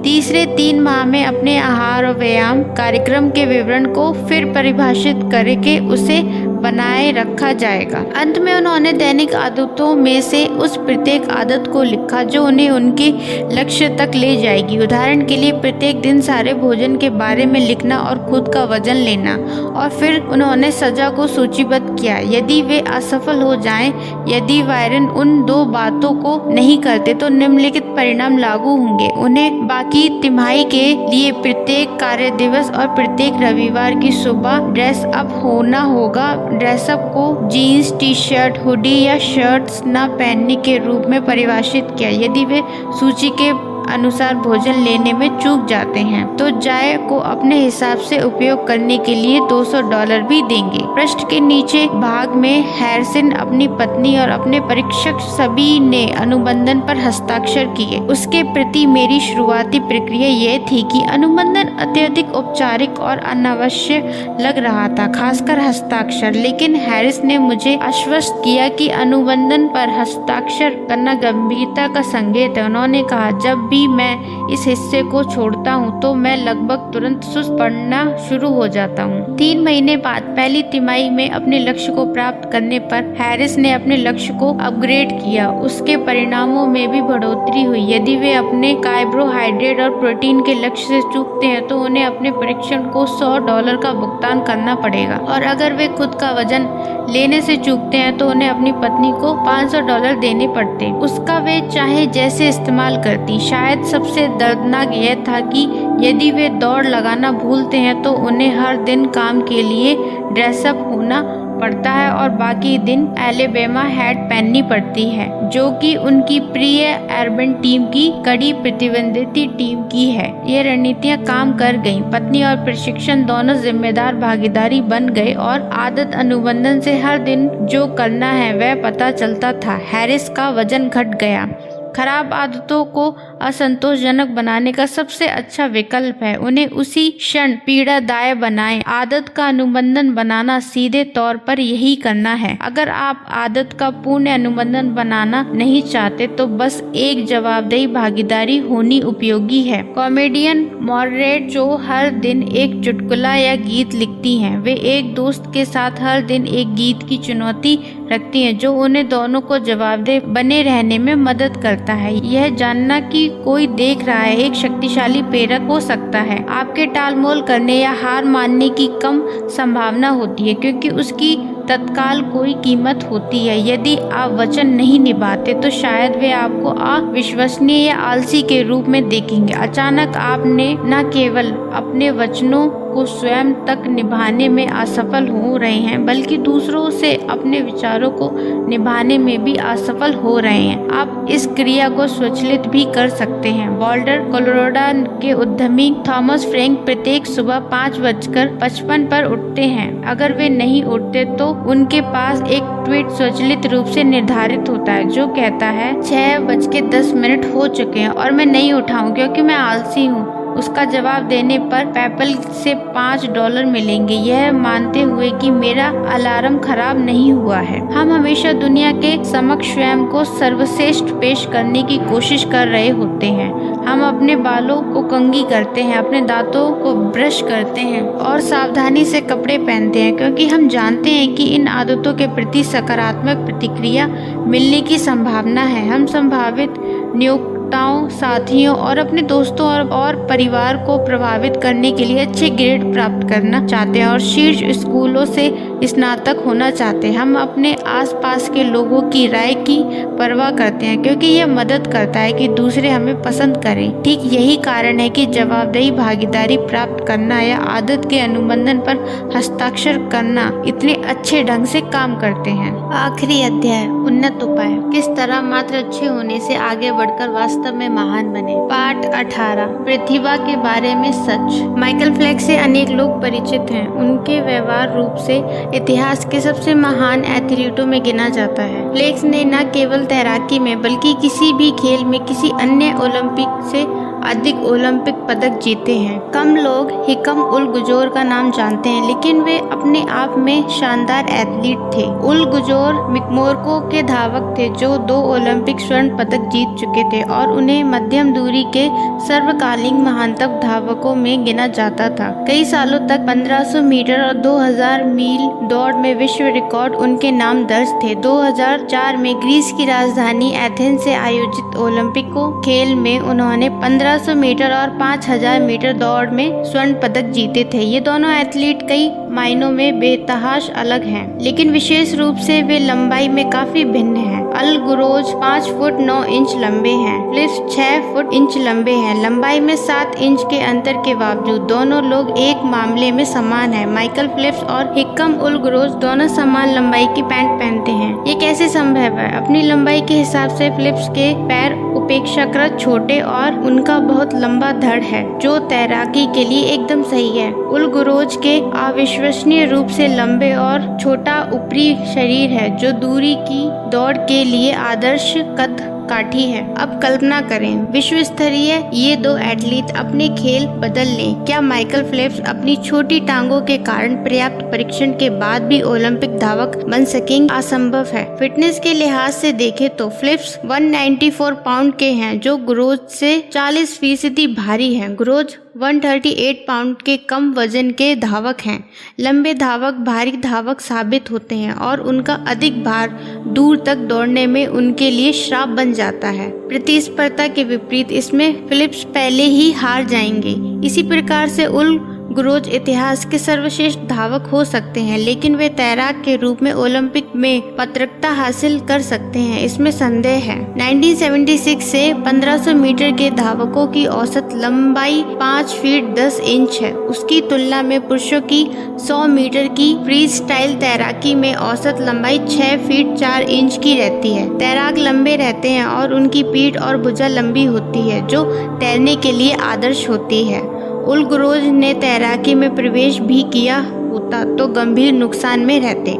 तीसरे 3 माह में अपने आहार और व्यायाम कार्यक्रम के विवरण को फिर परिभाषित करके उसे बनाए रखा जाएगा। अंत में उन्होंने दैनिक आदतों में से उस प्रत्येक आदत को लिखा जो उन्हें उनके लक्ष्य तक ले जाएगी। उदाहरण के लिए प्रत्येक दिन सारे भोजन के बारे में लिखना और खुद का वजन लेना। और फिर उन्होंने सजा को सूचीबद्ध किया यदि वे असफल हो जाएं। यदि वायरन उन 2 बातों को नहीं करते तो निम्नलिखित परिणाम लागू होंगे। उन्हें बाकी तिमाही के लिए प्रत्येक कार्य दिवस और प्रत्येक रविवार की सुबह ड्रेस अप होना होगा। ड्रेसअप को जीन्स, टी शर्ट, हुडी या शर्ट्स न पहनने के रूप में परिभाषित किया। यदि वे सूची के अनुसार भोजन लेने में चूक जाते हैं तो जाय को अपने हिसाब से उपयोग करने के लिए $200 भी देंगे। पृष्ठ के नीचे भाग में हैरिसन, अपनी पत्नी और अपने परीक्षक सभी ने अनुबंधन पर हस्ताक्षर किए। उसके प्रति मेरी शुरुआती प्रक्रिया यह थी कि अनुबंधन अत्यधिक औपचारिक और अनावश्यक लग रहा था, खासकर हस्ताक्षर। लेकिन हैरिस ने मुझे आश्वस्त किया कि अनुबंधन पर हस्ताक्षर करना गंभीरता का संकेत है। उन्होंने कहा, जब भी मैं इस हिस्से को छोड़ता हूँ तो मैं लगभग तुरंत सुस्त पड़ना शुरू हो जाता हूँ। 3 महीने बाद पहली तिमाही में अपने लक्ष्य को प्राप्त करने पर हैरिस ने अपने लक्ष्य को अपग्रेड किया। उसके परिणामों में भी बढ़ोतरी हुई। यदि वे अपने कार्बोहाइड्रेट और प्रोटीन के लक्ष्य से चूकते हैं तो उन्हें अपने परीक्षण को $100 का भुगतान करना पड़ेगा। और अगर वे खुद का वजन लेने से चूकते हैं तो उन्हें अपनी पत्नी को $500 देने पड़ते। उसका वे चाहे जैसे इस्तेमाल करती। शायद सबसे दर्दनाक यह था कि यदि वे दौड़ लगाना भूलते हैं तो उन्हें हर दिन काम के लिए ड्रेसअप होना पड़ता है और बाकी दिन एलेबामा हैट पहननी पड़ती है, जो कि उनकी प्रिय अर्बन टीम की कड़ी प्रतिद्वंदी टीम की है। ये रणनीतियां काम कर गईं। पत्नी और प्रशिक्षण दोनों जिम्मेदार भागीदारी बन गए और आदत अनुबंधन से हर दिन जो करना है वह पता चलता था। हैरिस का वजन घट गया। खराब आदतों को असंतोषजनक बनाने का सबसे अच्छा विकल्प है उन्हें उसी क्षण पीड़ादायक बनाएं। आदत का अनुबंधन बनाना सीधे तौर पर यही करना है। अगर आप आदत का पूर्ण अनुबंधन बनाना नहीं चाहते तो बस एक जवाबदेही भागीदारी होनी उपयोगी है। कॉमेडियन मॉर्रेट जो हर दिन एक चुटकुला या गीत लिखती हैं, वे एक दोस्त के साथ हर दिन एक गीत की चुनौती रखती हैं जो उन्हें दोनों को जवाबदेह बने रहने में मदद करता है। यह जानना कि कोई देख रहा है एक शक्तिशाली प्रेरक हो सकता है। आपके टालमटोल करने या हार मानने की कम संभावना होती है क्योंकि उसकी तत्काल कोई कीमत होती है। यदि आप वचन नहीं निभाते तो शायद वे आपको अविश्वसनीय या आलसी के रूप में देखेंगे। अचानक आपने न केवल अपने वचनों को स्वयं तक निभाने में असफल हो रहे हैं बल्कि दूसरों से अपने विचारों को निभाने में भी असफल हो रहे हैं। आप इस क्रिया को स्वचालित भी कर सकते हैं। बोल्डर कोलोराडो के उद्यमी थॉमस फ्रैंक प्रत्येक सुबह 5:55 पर उठते हैं। अगर वे नहीं उठते तो उनके पास एक ट्वीट स्वचालित रूप से निर्धारित होता है जो कहता है 6:10 हो चुके हैं और मैं नहीं उठा हूँ क्योंकि मैं आलसी हूँ। उसका जवाब देने पर पेपल से $5 मिलेंगे, यह मानते हुए कि मेरा अलार्म खराब नहीं हुआ है। हम हमेशा दुनिया के समक्ष स्वयं को सर्वश्रेष्ठ पेश करने की कोशिश कर रहे होते हैं। हम अपने बालों को कंघी करते हैं, अपने दांतों को ब्रश करते हैं और सावधानी से कपड़े पहनते हैं क्योंकि हम जानते हैं कि इन आदतों के प्रति सकारात्मक प्रतिक्रिया मिलने की संभावना है। हम संभावित नियोक्ताओं, साथियों और अपने दोस्तों और परिवार को प्रभावित करने के लिए अच्छे ग्रेड प्राप्त करना चाहते हैं और शीर्ष स्कूलों से स्नातक होना चाहते हैं। हम अपने आसपास के लोगों की राय की परवाह करते हैं क्योंकि यह मदद करता है कि दूसरे हमें पसंद करें। ठीक यही कारण है कि जवाबदेही, भागीदारी प्राप्त करना या आदत के अनुबंधन पर हस्ताक्षर करना इतने अच्छे ढंग से काम करते हैं। आखिरी अध्याय, उन्नत उपाय, किस तरह मात्र अच्छे होने से आगे बढ़कर वास्तव में महान बने। पाठ 18, प्रतिभा के बारे में सच। माइकल फेल्प्स से अनेक लोग परिचित हैं। उनके व्यवहार रूप से इतिहास के सबसे महान एथलीटों में गिना जाता है। फेल्प्स ने न केवल तैराकी में बल्कि किसी भी खेल में किसी अन्य ओलंपिक से अधिक ओलंपिक पदक जीते हैं। कम लोग हिकम उल गुजोर का नाम जानते हैं, लेकिन वे अपने आप में शानदार एथलीट थे। उल गुजोर मिकमोर्को के धावक थे जो 2 ओलंपिक स्वर्ण पदक जीत चुके थे और उन्हें मध्यम दूरी के सर्वकालीन महानतम धावकों में गिना जाता था। कई सालों तक 1500 मीटर और 2000 मील दौड़ में विश्व रिकॉर्ड उनके नाम दर्ज थे। 2004 में ग्रीस की राजधानी एथेंस से आयोजित ओलंपिकों खेल में उन्होंने 1500 मीटर और 5000 मीटर दौड़ में स्वर्ण पदक जीते थे। ये दोनों एथलीट कई मायनों में बेतहाश अलग हैं, लेकिन विशेष रूप से वे लंबाई में काफी भिन्न हैं। अल गुरोज 5 फुट 9 इंच लंबे हैं, फेल्प्स 6 फुट इंच लंबे हैं। लंबाई में 7 इंच के अंतर के बावजूद दोनों लोग एक मामले में समान हैं। माइकल फेल्प्स और हिकम उल गुरोज दोनों समान लंबाई की पैंट पहनते हैं। ये कैसे संभव है? अपनी लंबाई के हिसाब से फेल्प्स के पैर अपेक्षाकृत छोटे और उनका बहुत लंबा धड़ है, जो तैराकी के लिए एकदम सही है। उल गुरोज के अविश्वसनीय रूप से लंबे और छोटा ऊपरी शरीर है, जो दूरी की दौड़ के लिए आदर्श कद काठी है। अब कल्पना करें, विश्व स्तरीय ये 2 एथलीट अपने खेल बदल लें। क्या माइकल फेल्प्स अपनी छोटी टांगों के कारण पर्याप्त परीक्षण के बाद भी ओलंपिक धावक बन सकेंगे? असंभव है। फिटनेस के लिहाज से देखें तो फेल्प्स 194 पाउंड के हैं, जो गुरोज से 40% भारी है। गुरोज 138 पाउंड के कम वजन के धावक हैं। लंबे धावक भारी धावक साबित होते हैं और उनका अधिक भार दूर तक दौड़ने में उनके लिए श्राप बन जाता है। प्रतिस्पर्धा के विपरीत इसमें फेल्प्स पहले ही हार जाएंगे। इसी प्रकार से उल गुरोज इतिहास के सर्वश्रेष्ठ धावक हो सकते हैं, लेकिन वे तैराक के रूप में ओलंपिक में पदकता हासिल कर सकते हैं, इसमें संदेह है। 1976 से 1500 मीटर के धावकों की औसत लंबाई 5 फीट 10 इंच है। उसकी तुलना में पुरुषों की 100 मीटर की फ्री स्टाइल तैराकी में औसत लंबाई 6 फीट 4 इंच की रहती है। तैराक लंबे रहते हैं और उनकी पीठ और भुजा लंबी होती है, जो तैरने के लिए आदर्श होती है। उल गुरोज ने तैराकी में प्रवेश भी किया होता तो गंभीर नुकसान में रहते।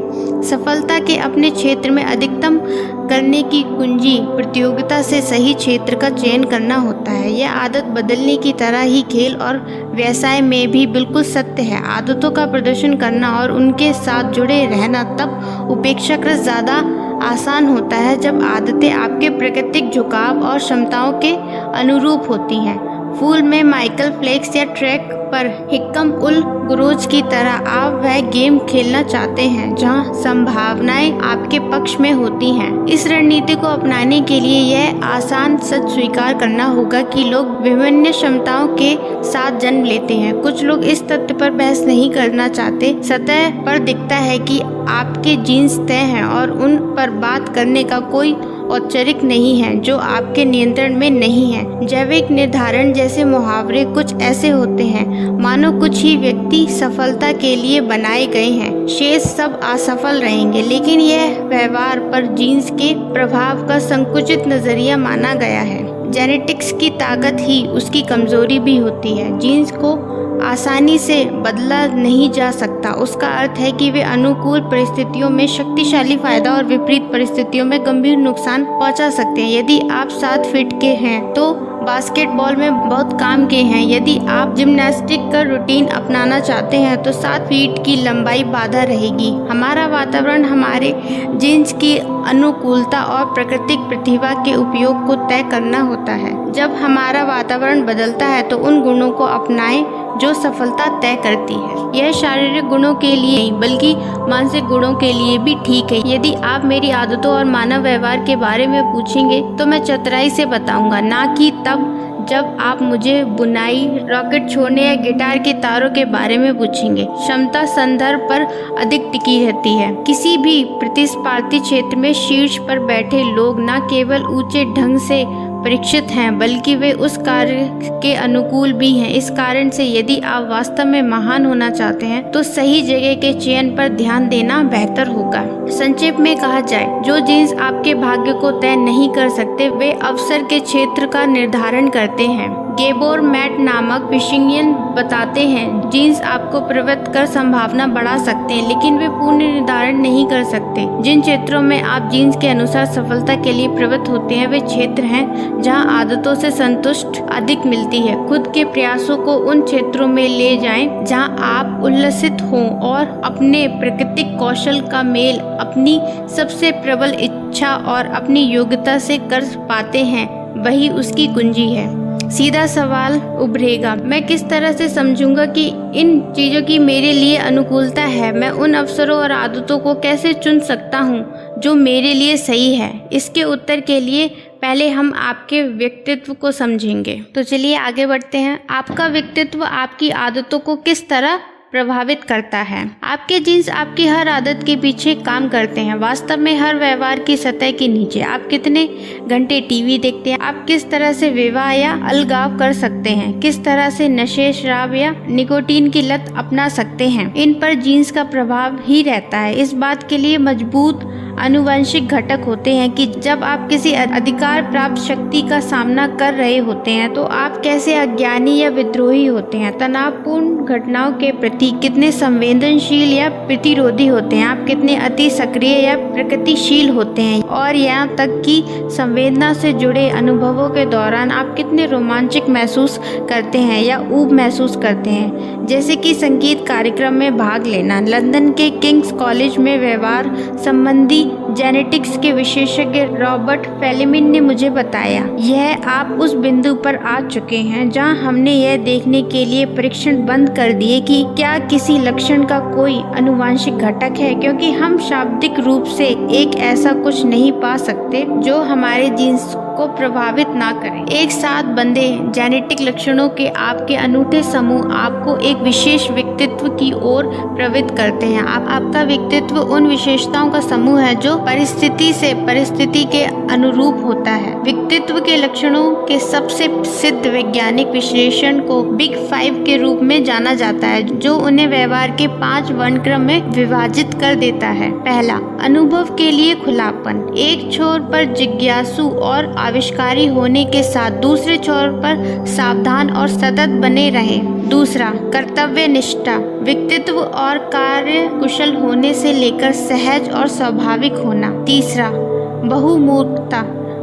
सफलता के अपने क्षेत्र में अधिकतम करने की कुंजी प्रतियोगिता से सही क्षेत्र का चयन करना होता है। यह आदत बदलने की तरह ही खेल और व्यवसाय में भी बिल्कुल सत्य है। आदतों का प्रदर्शन करना और उनके साथ जुड़े रहना तब उपेक्षाकृत ज्यादा आसान होता है जब आदतें आपके प्राकृतिक झुकाव और क्षमताओं के अनुरूप होती हैं। फूल में माइकल फेल्प्स या ट्रैक पर हिकम उल गुरोज की तरह आप वह गेम खेलना चाहते हैं जहां संभावनाएं आपके पक्ष में होती हैं। इस रणनीति को अपनाने के लिए यह आसान सच स्वीकार करना होगा कि लोग विभिन्न क्षमताओं के साथ जन्म लेते हैं। कुछ लोग इस तथ्य पर बहस नहीं करना चाहते। सतह पर दिखता है कि आपके जीन्स तय हैं और उन पर बात करने का कोई औपचारिक नहीं है जो आपके नियंत्रण में नहीं है। जैविक निर्धारण जैसे मुहावरे कुछ ऐसे होते हैं मानो कुछ ही व्यक्ति सफलता के लिए बनाए गए हैं, शेष सब असफल रहेंगे। लेकिन यह व्यवहार पर जीन्स के प्रभाव का संकुचित नजरिया माना गया है। जेनेटिक्स की ताकत ही उसकी कमजोरी भी होती है। जीन्स को आसानी से बदला नहीं जा सकता। उसका अर्थ है कि वे अनुकूल परिस्थितियों में शक्तिशाली फायदा और विपरीत परिस्थितियों में गंभीर नुकसान पहुंचा सकते हैं। यदि आप 7 फीट के हैं तो बास्केटबॉल में बहुत काम के हैं। यदि आप जिम्नास्टिक का रूटीन अपनाना चाहते हैं तो 7 फीट की लंबाई बाधा रहेगी। हमारा वातावरण हमारे जीन्स की अनुकूलता और प्राकृतिक प्रतिभा के उपयोग को तय करना होता है। जब हमारा वातावरण बदलता है तो उन गुणों को अपनाएं जो सफलता तय करती है। यह शारीरिक गुणों के लिए नहीं बल्कि मानसिक गुणों के लिए भी ठीक है। यदि आप मेरी आदतों और मानव व्यवहार के बारे में पूछेंगे तो मैं चतुराई से बताऊंगा, ना कि तब जब आप मुझे बुनाई, रॉकेट छोड़ने या गिटार के तारों के बारे में पूछेंगे। क्षमता संदर्भ पर अधिक टिकी रहती है। किसी भी प्रतिस्पर्धी क्षेत्र में शीर्ष पर बैठे लोग न केवल ऊंचे ढंग से परीक्षित हैं, बल्कि वे उस कार्य के अनुकूल भी हैं। इस कारण से यदि आप वास्तव में महान होना चाहते हैं तो सही जगह के चयन पर ध्यान देना बेहतर होगा। संक्षेप में कहा जाए, जो जीन्स आपके भाग्य को तय नहीं कर सकते, वे अवसर के क्षेत्र का निर्धारण करते हैं। गेबोर मैट नामक विशेषज्ञ बताते हैं, जीन्स आपको प्रवृत्त कर संभावना बढ़ा सकते हैं, लेकिन वे पूर्ण निर्धारण नहीं कर सकते। जिन क्षेत्रों में आप जीन्स के अनुसार सफलता के लिए प्रवृत्त होते हैं, वे क्षेत्र हैं जहां आदतों से संतुष्ट अधिक मिलती है। खुद के प्रयासों को उन क्षेत्रों में ले जाएं जहां आप उल्लसित हों और अपने प्राकृतिक कौशल का मेल अपनी सबसे प्रबल इच्छा और अपनी योग्यता से कर पाते हैं, वही उसकी कुंजी है। सीधा सवाल उभरेगा, मैं किस तरह से समझूंगा कि इन चीज़ों की मेरे लिए अनुकूलता है? मैं उन अवसरों और आदतों को कैसे चुन सकता हूँ जो मेरे लिए सही है? इसके उत्तर के लिए पहले हम आपके व्यक्तित्व को समझेंगे। तो चलिए आगे बढ़ते हैं। आपका व्यक्तित्व आपकी आदतों को किस तरह प्रभावित करता है? आपके जीन्स आपकी हर आदत के पीछे काम करते हैं। वास्तव में हर व्यवहार की सतह के नीचे आप कितने घंटे टीवी देखते हैं, आप किस तरह से विवाह या अलगाव कर सकते हैं, किस तरह से नशे, शराब या निकोटीन की लत अपना सकते हैं, इन पर जीन्स का प्रभाव ही रहता है। इस बात के लिए मजबूत आनुवंशिक घटक होते हैं कि जब आप किसी अधिकार प्राप्त शक्ति का सामना कर रहे होते हैं तो आप कैसे अज्ञानी या विद्रोही होते हैं, तनावपूर्ण घटनाओं के प्रति कितने संवेदनशील या प्रतिरोधी होते हैं, आप कितने अति सक्रिय या प्रगतिशील होते हैं, और यहाँ तक कि संवेदना से जुड़े अनुभवों के दौरान आप कितने रोमांचक महसूस करते हैं या ऊब महसूस करते हैं। जैसे कि संगीत कार्यक्रम में भाग लेना। लंदन के किंग्स कॉलेज में व्यवहार संबंधी जेनेटिक्स के विशेषज्ञ रॉबर्ट फेलिमिन ने मुझे बताया, यह आप उस बिंदु पर आ चुके हैं जहां हमने यह देखने के लिए परीक्षण बंद कर दिए कि क्या किसी लक्षण का कोई आनुवंशिक घटक है, क्योंकि हम शाब्दिक रूप से एक ऐसा कुछ नहीं पा सकते जो हमारे जीन्स को प्रभावित ना करें। एक साथ बंधे जेनेटिक लक्षणों के आपके अनूठे समूह आपको एक विशेष व्यक्तित्व की ओर प्रवृत्त करते हैं। आपका व्यक्तित्व उन विशेषताओं का समूह है जो परिस्थिति से परिस्थिति के अनुरूप होता है। व्यक्तित्व के लक्षणों के सबसे सिद्ध वैज्ञानिक विश्लेषण को बिग 5 के रूप में जाना जाता है, जो उन्हें व्यवहार के 5 वर्णक्रम में विभाजित कर देता है। पहला, अनुभव के लिए खुलापन। एक छोर पर जिज्ञासु और आविष्कारी होने के साथ दूसरे छोर पर सावधान और सतत बने रहें। दूसरा, कर्तव्य निष्ठा। व्यक्तित्व और कार्य कुशल होने से लेकर सहज और स्वाभाविक होना। तीसरा, बहुमुखता।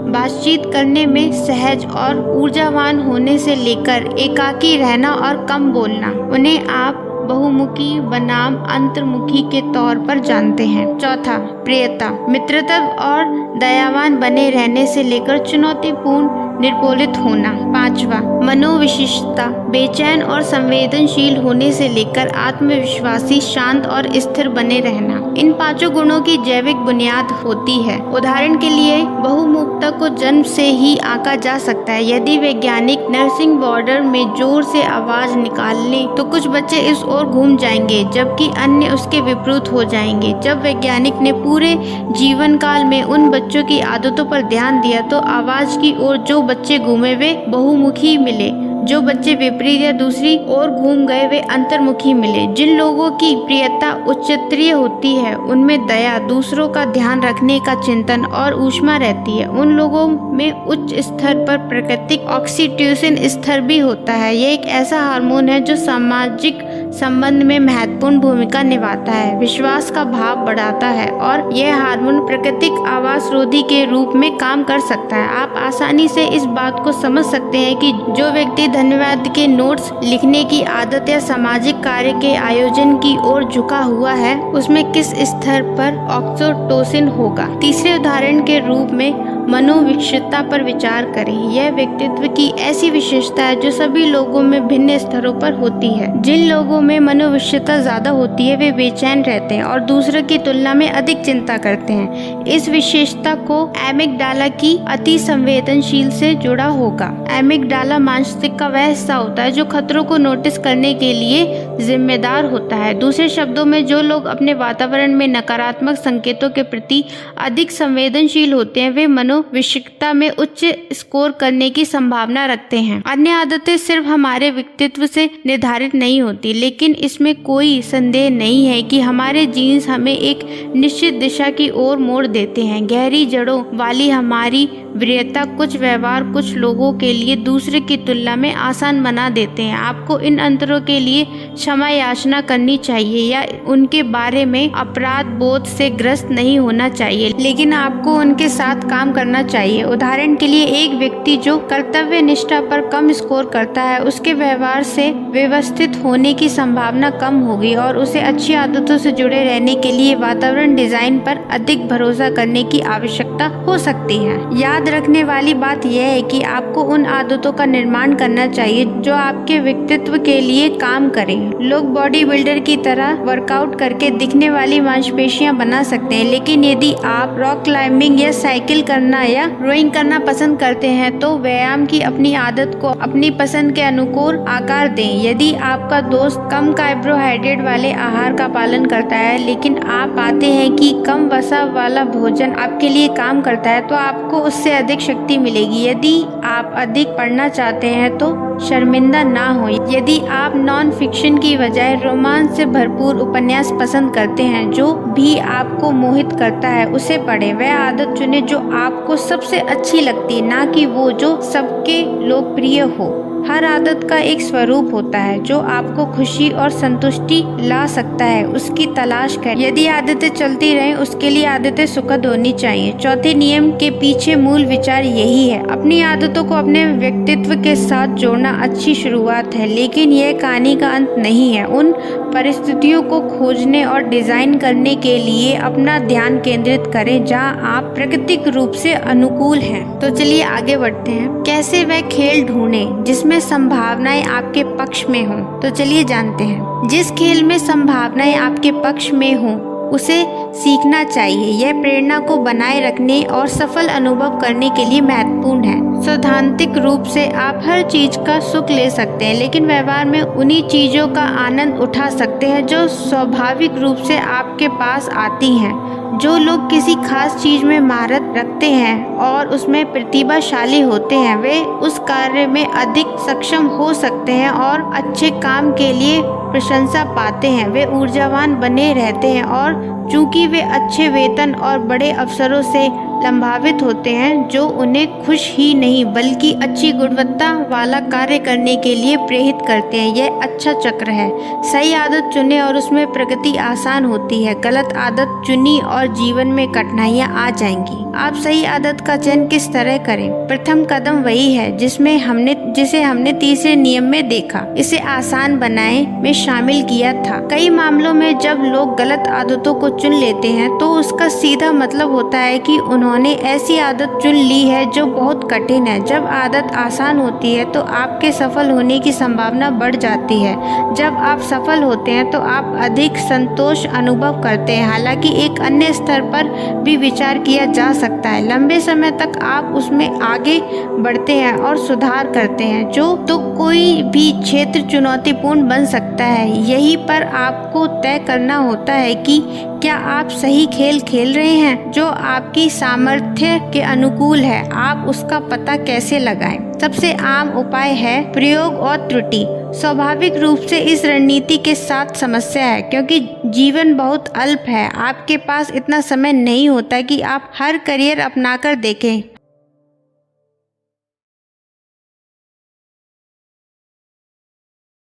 बातचीत करने में सहज और ऊर्जावान होने से लेकर एकाकी रहना और कम बोलना। उन्हें आप बहुमुखी बनाम अंतर्मुखी के तौर पर जानते हैं। चौथा, प्रियता। मित्रता और दयावान बने रहने से लेकर चुनौतीपूर्ण निर्पोलित होना। पांचवा, मनोविशिष्टता। बेचैन और संवेदनशील होने से लेकर आत्मविश्वासी, शांत और स्थिर बने रहना। इन 5 गुणों की जैविक बुनियाद होती है। उदाहरण के लिए बहुमुखता को जन्म से ही आंका जा सकता है। यदि वैज्ञानिक नर्सिंग बॉर्डर में जोर से आवाज निकाल लें तो कुछ बच्चे इस ओर घूम जाएंगे, जबकि अन्य उसके विपरीत हो जाएंगे। जब वैज्ञानिक ने पूरे जीवन काल में उन बच्चों की आदतों पर ध्यान दिया तो आवाज की ओर जो बच्चे घूमे वे बहुमुखी मिले, जो बच्चे विपरीत या दूसरी ओर घूम गए वे अंतर्मुखी मिले। जिन लोगों की प्रियता उच्चस्तरीय होती है उनमें दया, दूसरों का ध्यान रखने का चिंतन और ऊष्मा रहती है। उन लोगों में उच्च स्तर पर प्राकृतिक ऑक्सीटोसिन स्तर भी होता है। यह एक ऐसा हार्मोन है जो सामाजिक संबंध में महत्वपूर्ण भूमिका निभाता है, विश्वास का भाव बढ़ाता है, और यह हार्मोन प्राकृतिक आवास रोधी के रूप में काम कर सकता है। आप आसानी से इस बात को समझ सकते हैं कि जो व्यक्ति धन्यवाद के नोट्स लिखने की आदत या सामाजिक कार्य के आयोजन की ओर झुका हुआ है उसमें किस स्तर पर ऑक्सीटोसिन होगा। तीसरे उदाहरण के रूप में मनोविकसितता पर विचार करें। यह व्यक्तित्व की ऐसी विशेषता है जो सभी लोगों में भिन्न स्तरों पर होती है। जिन लोगों में मनोविकसितता ज्यादा होती है वे बेचैन रहते हैं और दूसरों की तुलना में अधिक चिंता करते हैं। इस विशेषता को एमिगडाला की अति संवेदनशील से जुड़ा होगा। एमिगडाला मस्तिष्क का वह हिस्सा होता है जो खतरों को नोटिस करने के लिए जिम्मेदार होता है। दूसरे शब्दों में, जो लोग अपने वातावरण में नकारात्मक संकेतों के प्रति अधिक संवेदनशील होते हैं वे मनोविकसितता में उच्च स्कोर करने की संभावना रखते हैं। अन्य आदतें सिर्फ हमारे व्यक्तित्व से निर्धारित नहीं होती, लेकिन इसमें कोई संदेह नहीं है कि हमारे जीन्स हमें एक निश्चित दिशा की ओर मोड़ देते हैं। गहरी जड़ों वाली हमारी वरीयता कुछ व्यवहार कुछ लोगों के लिए दूसरे की तुलना में आसान बना देते हैं। आपको इन अंतरों के लिए क्षमा याचना करनी चाहिए या उनके बारे में अपराध बोध से ग्रस्त नहीं होना चाहिए, लेकिन आपको उनके साथ काम करना चाहिए। उदाहरण के लिए, एक व्यक्ति जो कर्तव्य निष्ठा पर कम स्कोर करता है उसके व्यवहार से व्यवस्थित होने की संभावना कम होगी और उसे अच्छी आदतों से जुड़े रहने के लिए वातावरण डिजाइन पर अधिक भरोसा करने की आवश्यकता हो सकती है। याद रखने वाली बात यह है कि आपको उन आदतों का निर्माण करना चाहिए जो आपके व्यक्तित्व के लिए काम करें। लोग बॉडी बिल्डर की तरह वर्कआउट करके दिखने वाली मांसपेशियां बना सकते हैं, लेकिन यदि आप रॉक क्लाइंबिंग या साइकिल करना या रोइंग करना पसंद करते हैं तो व्यायाम की अपनी आदत को अपनी पसंद के अनुकूल आकार दें। यदि आपका दोस्त कम कार्बोहाइड्रेट वाले आहार का पालन करता है लेकिन आप पाते हैं कि कम वसा वाला भोजन आपके लिए काम करता है तो आपको उससे अधिक शक्ति मिलेगी। यदि आप अधिक पढ़ना चाहते हैं तो शर्मिंदा ना हो। यदि आप नॉन फिक्शन की बजाय रोमांस से भरपूर उपन्यास पसंद करते हैं जो भी आपको मोहित करता है उसे पढ़ें। वह आदत चुनें जो आपको सबसे अच्छी लगती है, ना कि वो जो सबके लोकप्रिय हो। हर आदत का एक स्वरूप होता है जो आपको खुशी और संतुष्टि ला सकता है, उसकी तलाश करें। यदि आदतें चलती रहें उसके लिए आदतें सुखद होनी चाहिए। चौथे नियम के पीछे मूल विचार यही है। अपनी आदतों को अपने व्यक्तित्व के साथ जोड़ना अच्छी शुरुआत है, लेकिन यह कहानी का अंत नहीं है। उन परिस्थितियों को खोजने और डिजाइन करने के लिए अपना ध्यान केंद्रित करें जहां आप प्राकृतिक रूप से अनुकूल हैं। तो चलिए आगे बढ़ते हैं। कैसे वह खेल ढूंढें जिसमें संभावनाएं आपके पक्ष में हों। तो चलिए जानते हैं। जिस खेल में संभावनाएं आपके पक्ष में हों उसे सीखना चाहिए। यह प्रेरणा को बनाए रखने और सफल अनुभव करने के लिए महत्वपूर्ण है। सैद्धांतिक रूप से आप हर चीज का सुख ले सकते हैं, लेकिन व्यवहार में उन्हीं चीजों का आनंद उठा सकते हैं जो स्वाभाविक रूप से आपके पास आती हैं। जो लोग किसी खास चीज में महारत रखते हैं और उसमें प्रतिभाशाली होते हैं वे उस कार्य में अधिक सक्षम हो सकते हैं और अच्छे काम के लिए प्रशंसा पाते हैं। वे ऊर्जावान बने रहते हैं और चूंकि वे अच्छे वेतन और बड़े अवसरों से लंभावित होते हैं जो उन्हें खुश ही नहीं बल्कि अच्छी गुणवत्ता वाला कार्य करने के लिए प्रेरित करते हैं। यह अच्छा चक्र है। सही आदत चुने और उसमें प्रगति आसान होती है। गलत आदत चुनी और जीवन में कठिनाइयां आ जाएंगी। आप सही आदत का चयन किस तरह करें? प्रथम कदम वही है जिसे हमने तीसरे नियम में देखा, इसे आसान बनाए में शामिल किया था। कई मामलों में जब लोग गलत आदतों को चुन लेते हैं तो उसका सीधा मतलब होता है कि उन्होंने ऐसी आदत चुन ली है जो बहुत कठिन है। जब आदत आसान होती है तो आपके सफल होने की संभावना बढ़ जाती है। जब आप सफल होते हैं तो आप अधिक संतोष अनुभव करते हैं। हालांकि एक अन्य स्तर पर भी विचार किया जा सकता है। लंबे समय तक आप उसमें आगे बढ़ते हैं और सुधार करते हैं जो तो कोई भी क्षेत्र चुनौतीपूर्ण बन सकता है। यही पर आपको तय करना होता है कि क्या आप सही खेल खेल रहे हैं जो आपकी सामर्थ्य के अनुकूल है। आप उसका पता कैसे लगाएं? सबसे आम उपाय है प्रयोग और त्रुटि। स्वाभाविक रूप से इस रणनीति के साथ समस्या है क्योंकि जीवन बहुत अल्प है। आपके पास इतना समय नहीं होता कि आप हर करियर अपनाकर देखें।